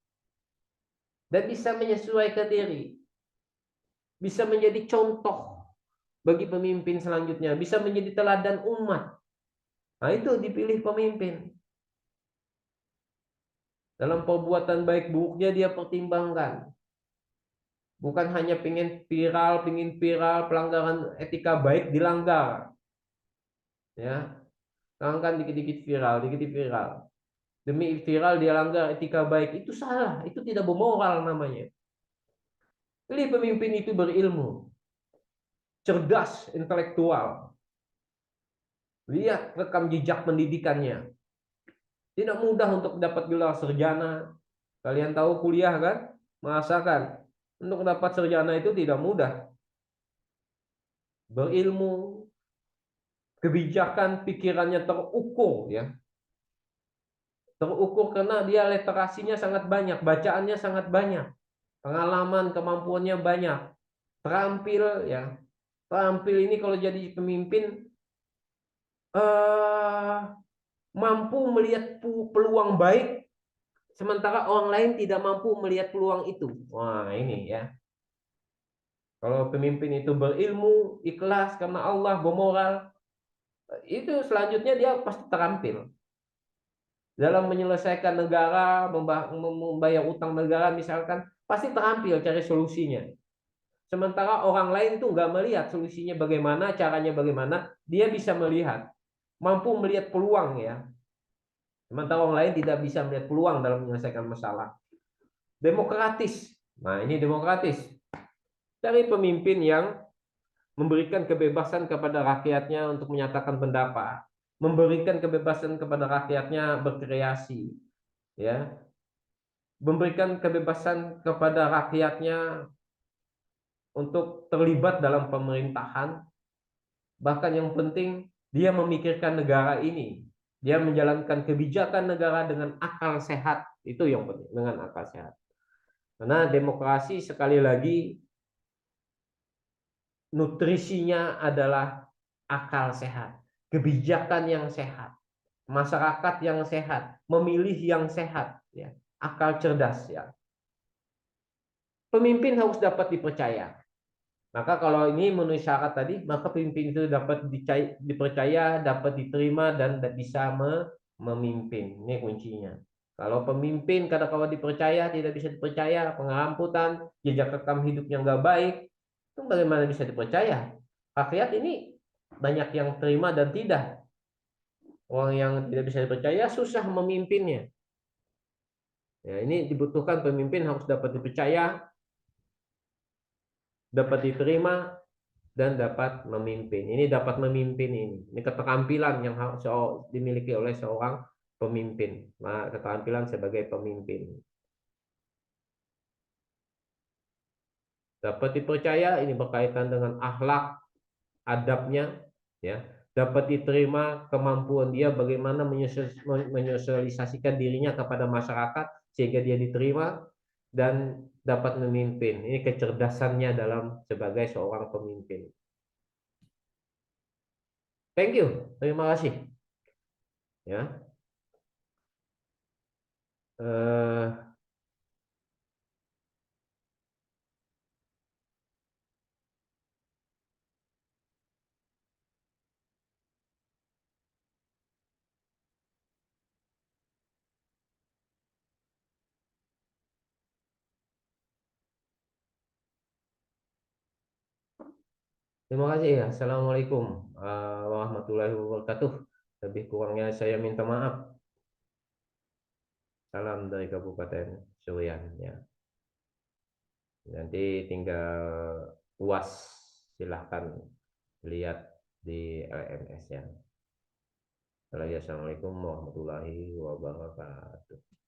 Dan bisa menyesuaikan diri. Bisa menjadi contoh bagi pemimpin selanjutnya. Bisa menjadi teladan umat. Nah, itu dipilih pemimpin. Dalam perbuatan baik buruknya dia pertimbangkan. Bukan hanya pingin viral, pelanggaran etika baik dilanggar. Ya, kan dikit-dikit viral, dikit-dikit viral. Demi viral dia langgar etika baik, itu salah, itu tidak bermoral namanya. Pilih pemimpin itu berilmu, cerdas, intelektual. Lihat rekam jejak pendidikannya. Tidak mudah untuk dapat gelar sarjana. Kalian tahu kuliah kan? Merasakan. Untuk dapat sarjana itu tidak mudah. berilmu, kebijakan pikirannya terukur ya. Terukur karena dia literasinya sangat banyak, bacaannya sangat banyak, pengalaman, kemampuannya banyak, terampil ya. Terampil ini kalau jadi pemimpin eh, mampu melihat peluang baik sementara orang lain tidak mampu melihat peluang itu. Wah, ini ya. Kalau pemimpin itu berilmu, ikhlas karena Allah, bermoral, itu selanjutnya dia pasti terampil dalam menyelesaikan negara, membayar utang negara misalkan, pasti terampil cari solusinya. Sementara orang lain tuh nggak melihat solusinya bagaimana, caranya bagaimana, dia bisa melihat, mampu melihat peluang ya. Sementara orang lain tidak bisa melihat peluang dalam menyelesaikan masalah. Demokratis. Nah, ini demokratis. Cari pemimpin yang memberikan kebebasan kepada rakyatnya untuk menyatakan pendapat, memberikan kebebasan kepada rakyatnya berkreasi, ya, memberikan kebebasan kepada rakyatnya untuk terlibat dalam pemerintahan, bahkan yang penting dia memikirkan negara ini, dia menjalankan kebijakan negara dengan akal sehat, itu yang penting, dengan akal sehat. Karena demokrasi sekali lagi nutrisinya adalah akal sehat, kebijakan yang sehat, masyarakat yang sehat, memilih yang sehat, ya, akal cerdas, ya. Pemimpin harus dapat dipercaya. Maka kalau ini memenuhi syarat tadi, maka pemimpin itu dapat dipercaya, dapat diterima, dan bisa memimpin. Ini kuncinya. Kalau pemimpin kadang-kadang dipercaya, tidak bisa dipercaya, pengeramputan, jejak rekam hidupnya nggak baik, itu bagaimana bisa dipercaya? Rakyat ini banyak yang terima dan tidak. Orang yang tidak bisa dipercaya susah memimpinnya. Ya, ini dibutuhkan pemimpin harus dapat dipercaya, dapat diterima, dan dapat memimpin. Ini dapat memimpin ini. Ini keterampilan yang harus dimiliki oleh seorang pemimpin. Nah, keterampilan sebagai pemimpin. Dapat dipercaya ini berkaitan dengan akhlak, adabnya, ya. Dapat diterima kemampuan dia bagaimana menyosialisasikan dirinya kepada masyarakat sehingga dia diterima dan dapat memimpin. Ini kecerdasannya dalam sebagai seorang pemimpin. Thank you. Terima kasih. Ya. Eh, Terima kasih ya. Assalamualaikum warahmatullahi wabarakatuh. Lebih kurangnya saya minta maaf. Salam dari Kabupaten Surian ya. Nanti tinggal luas silahkan lihat di LMS ya. Assalamualaikum warahmatullahi wabarakatuh.